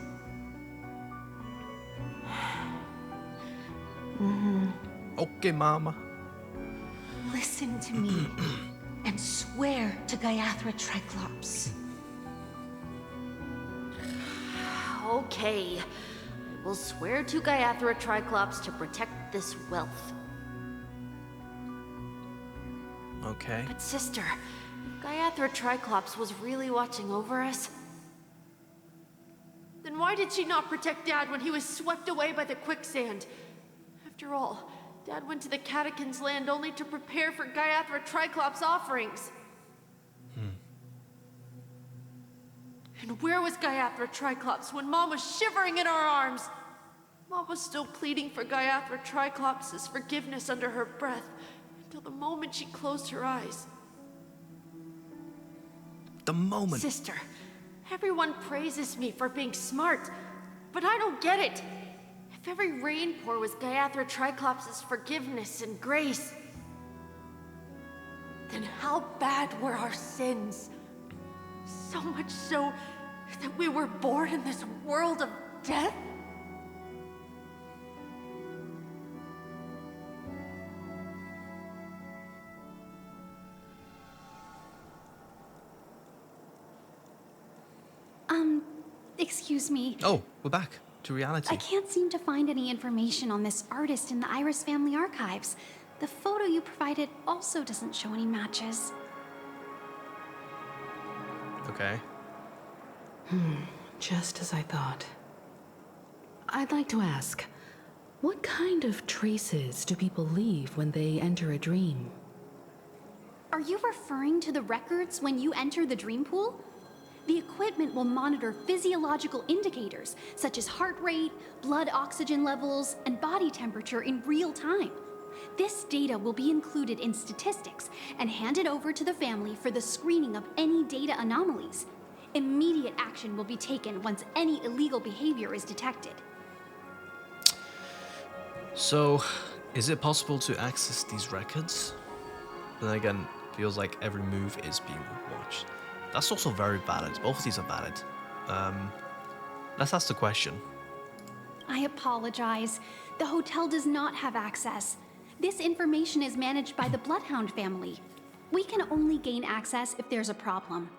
Okay, Mama. Listen to me and swear to Gaiathra Triclops. Okay. We'll swear to Gaiathra Triclops to protect this wealth. Okay. But sister, if Gaiathra Triclops was really watching over us, then why did she not protect Dad when he was swept away by the quicksand? After all, Dad went to the Catechins' land only to prepare for Gaiathra Triclops' offerings. And where was Gaiathra Triclops when Mom was shivering in our arms? Mom was still pleading for Gaiathra Triclops' forgiveness under her breath until the moment she closed her eyes. The moment. Sister, everyone praises me for being smart, but I don't get it. If every rain pour was Gaiathra Triclops' forgiveness and grace, then how bad were our sins? So much so that we were born in this world of death? Excuse me. Oh, we're back to reality. I can't seem to find any information on this artist in the Iris family archives. The photo you provided also doesn't show any matches. Okay. Just as I thought. I'd like to ask, what kind of traces do people leave when they enter a dream? Are you referring to the records when you enter the dream pool? The equipment will monitor physiological indicators such as heart rate, blood oxygen levels, and body temperature in real time. This data will be included in statistics and handed over to the family for the screening of any data anomalies. Immediate action will be taken once any illegal behavior is detected. So, is it possible to access these records? But then again, feels like every move is being watched. That's also very valid. Both of these are valid. Let's ask the question. I apologize. The hotel does not have access. This information is managed by the Bloodhound family. We can only gain access if there's a problem.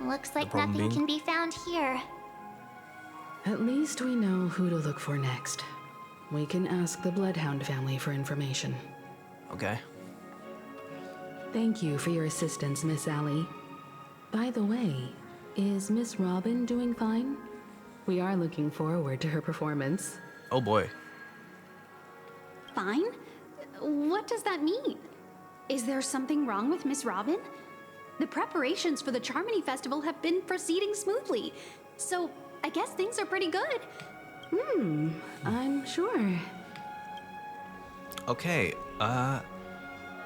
Looks like nothing can be found here. At least we know who to look for next. We can ask the Bloodhound family for information. Okay. Thank you for your assistance, Miss Allie. By the way, is Miss Robin doing fine? We are looking forward to her performance. Oh boy. Fine? What does that mean? Is there something wrong with Miss Robin? The preparations for the Charmony Festival have been proceeding smoothly, so I guess things are pretty good. I'm sure. Okay,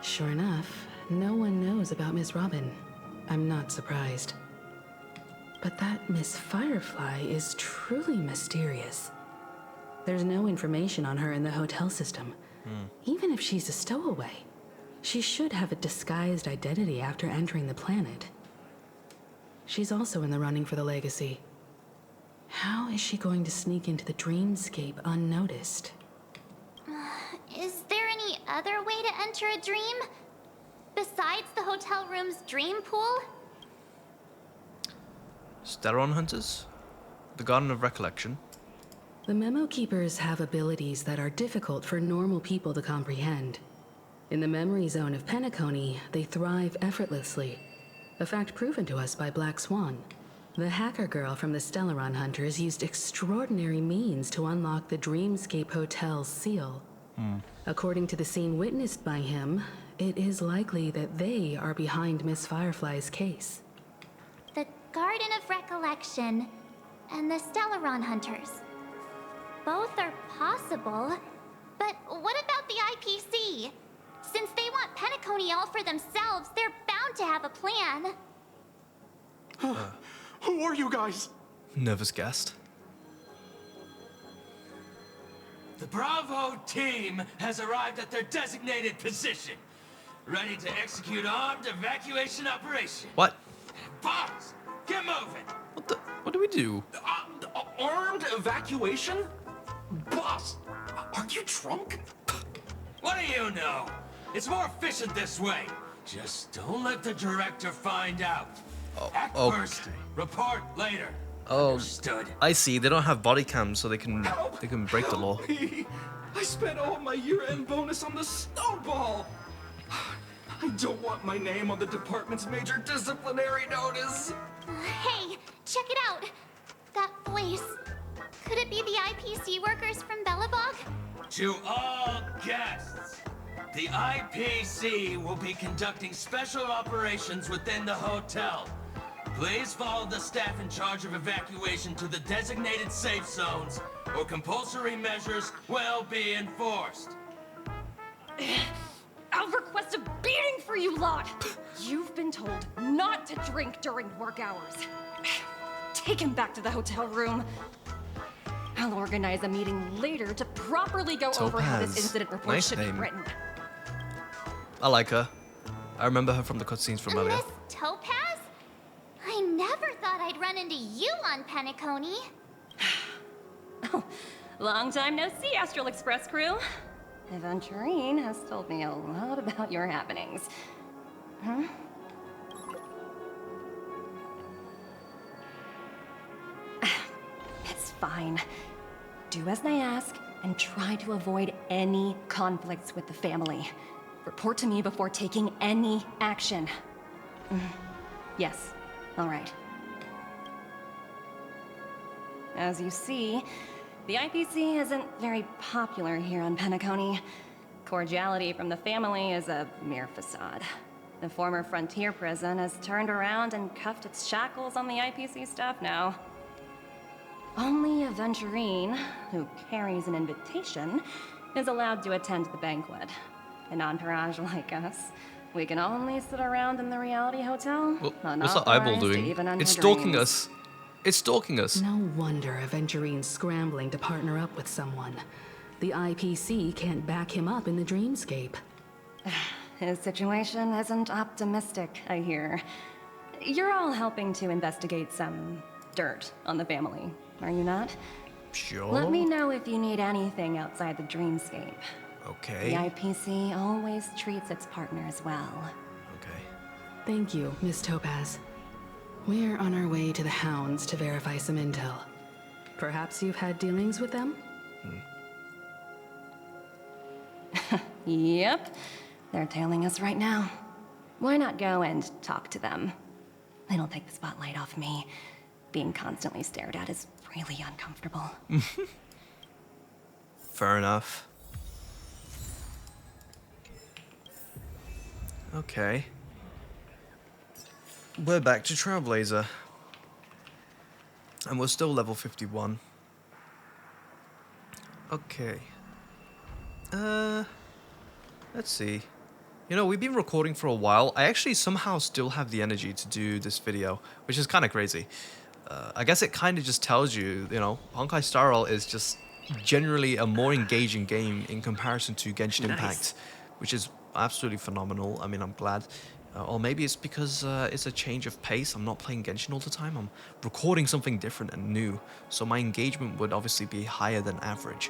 Sure enough, no one knows about Miss Robin. I'm not surprised. But that Miss Firefly is truly mysterious. There's no information on her in the hotel system. Even if she's a stowaway, she should have a disguised identity after entering the planet. She's also in the running for the legacy. How is she going to sneak into the dreamscape unnoticed? Is there any other way to enter a dream? Besides the hotel room's dream pool? Steron Hunters? The Garden of Recollection? The Memo Keepers have abilities that are difficult for normal people to comprehend. In the memory zone of Penacony, they thrive effortlessly, a fact proven to us by Black Swan. The hacker girl from the Stellaron Hunters used extraordinary means to unlock the Dreamscape Hotel's seal. According to the scene witnessed by him, it is likely that they are behind Miss Firefly's case. The Garden of Recollection and the Stellaron Hunters. Both are possible, but what about the IPC? Since they want Penacony all for themselves, they're bound to have a plan. Who are you guys? Nervous guest. The Bravo team has arrived at their designated position, ready to execute armed evacuation operation. What? Boss, get moving. What do we do? Armed evacuation? Boss, are you drunk? What do you know? It's more efficient this way. Just don't let the director find out. Act first, report later. Oh, Understood. I see. They don't have body cams, so they can break the law. I spent all my year-end bonus on the snowball. I don't want my name on the department's major disciplinary notice. Hey, check it out. That voice. Could it be the IPC workers from Belobog? To all guests, the IPC will be conducting special operations within the hotel. Please follow the staff in charge of evacuation to the designated safe zones, or compulsory measures will be enforced. I'll request a beating for you lot! You've been told not to drink during work hours. Take him back to the hotel room. I'll organize a meeting later to properly go over how this incident report Nice should name. be written. I like her. I remember her from the cutscenes from earlier. Miss Topaz? I never thought I'd run into you on Penacony. Long time no see, Astral Express crew. Aventurine has told me a lot about your happenings. Huh? It's fine. Do as I ask and try to avoid any conflicts with the family. Report to me before taking any action. Yes, All right. As you see, the IPC isn't very popular here on Penacony. Cordiality from the family is a mere facade. The former frontier prison has turned around and cuffed its shackles on the IPC staff now. Only a Venturine, who carries an invitation, is allowed to attend the banquet. An entourage like us, we can only sit around in the reality hotel. Well, what's that eyeball doing? It's stalking us. It's stalking us. No wonder a Venturine's scrambling to partner up with someone. The IPC can't back him up in the dreamscape. His situation isn't optimistic, I hear. You're all helping to investigate some dirt on the family, are you not? Sure. Let me know if you need anything outside the dreamscape. Okay. The IPC always treats its partners well. Okay. Thank you, Miss Topaz. We're on our way to the Hounds to verify some intel. Perhaps you've had dealings with them? Yep. They're tailing us right now. Why not go and talk to them? It'll take the spotlight off me. Being constantly stared at is really uncomfortable. Fair enough. Okay. We're back to Trailblazer. And we're still level 51. Okay. Let's see. You know, we've been recording for a while. I actually somehow still have the energy to do this video, which is kind of crazy. I guess it kind of just tells you, you know, Honkai Star Rail is just generally a more engaging game in comparison to Genshin Impact, which is absolutely phenomenal. I mean, I'm glad. Or maybe it's because it's a change of pace. I'm not playing Genshin all the time. I'm recording something different and new. So my engagement would obviously be higher than average.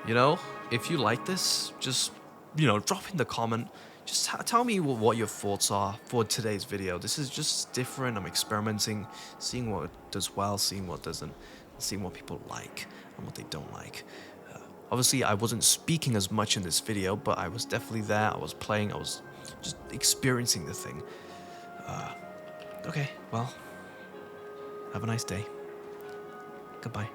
You know, if you like this, just, you know, drop in the comment. Just tell me what your thoughts are for today's video. This is just different. I'm experimenting, seeing what does well, seeing what doesn't, seeing what people like and what they don't like. Obviously, I wasn't speaking as much in this video, but I was definitely there. I was playing. I was just experiencing the thing. Okay, well, have a nice day. Goodbye.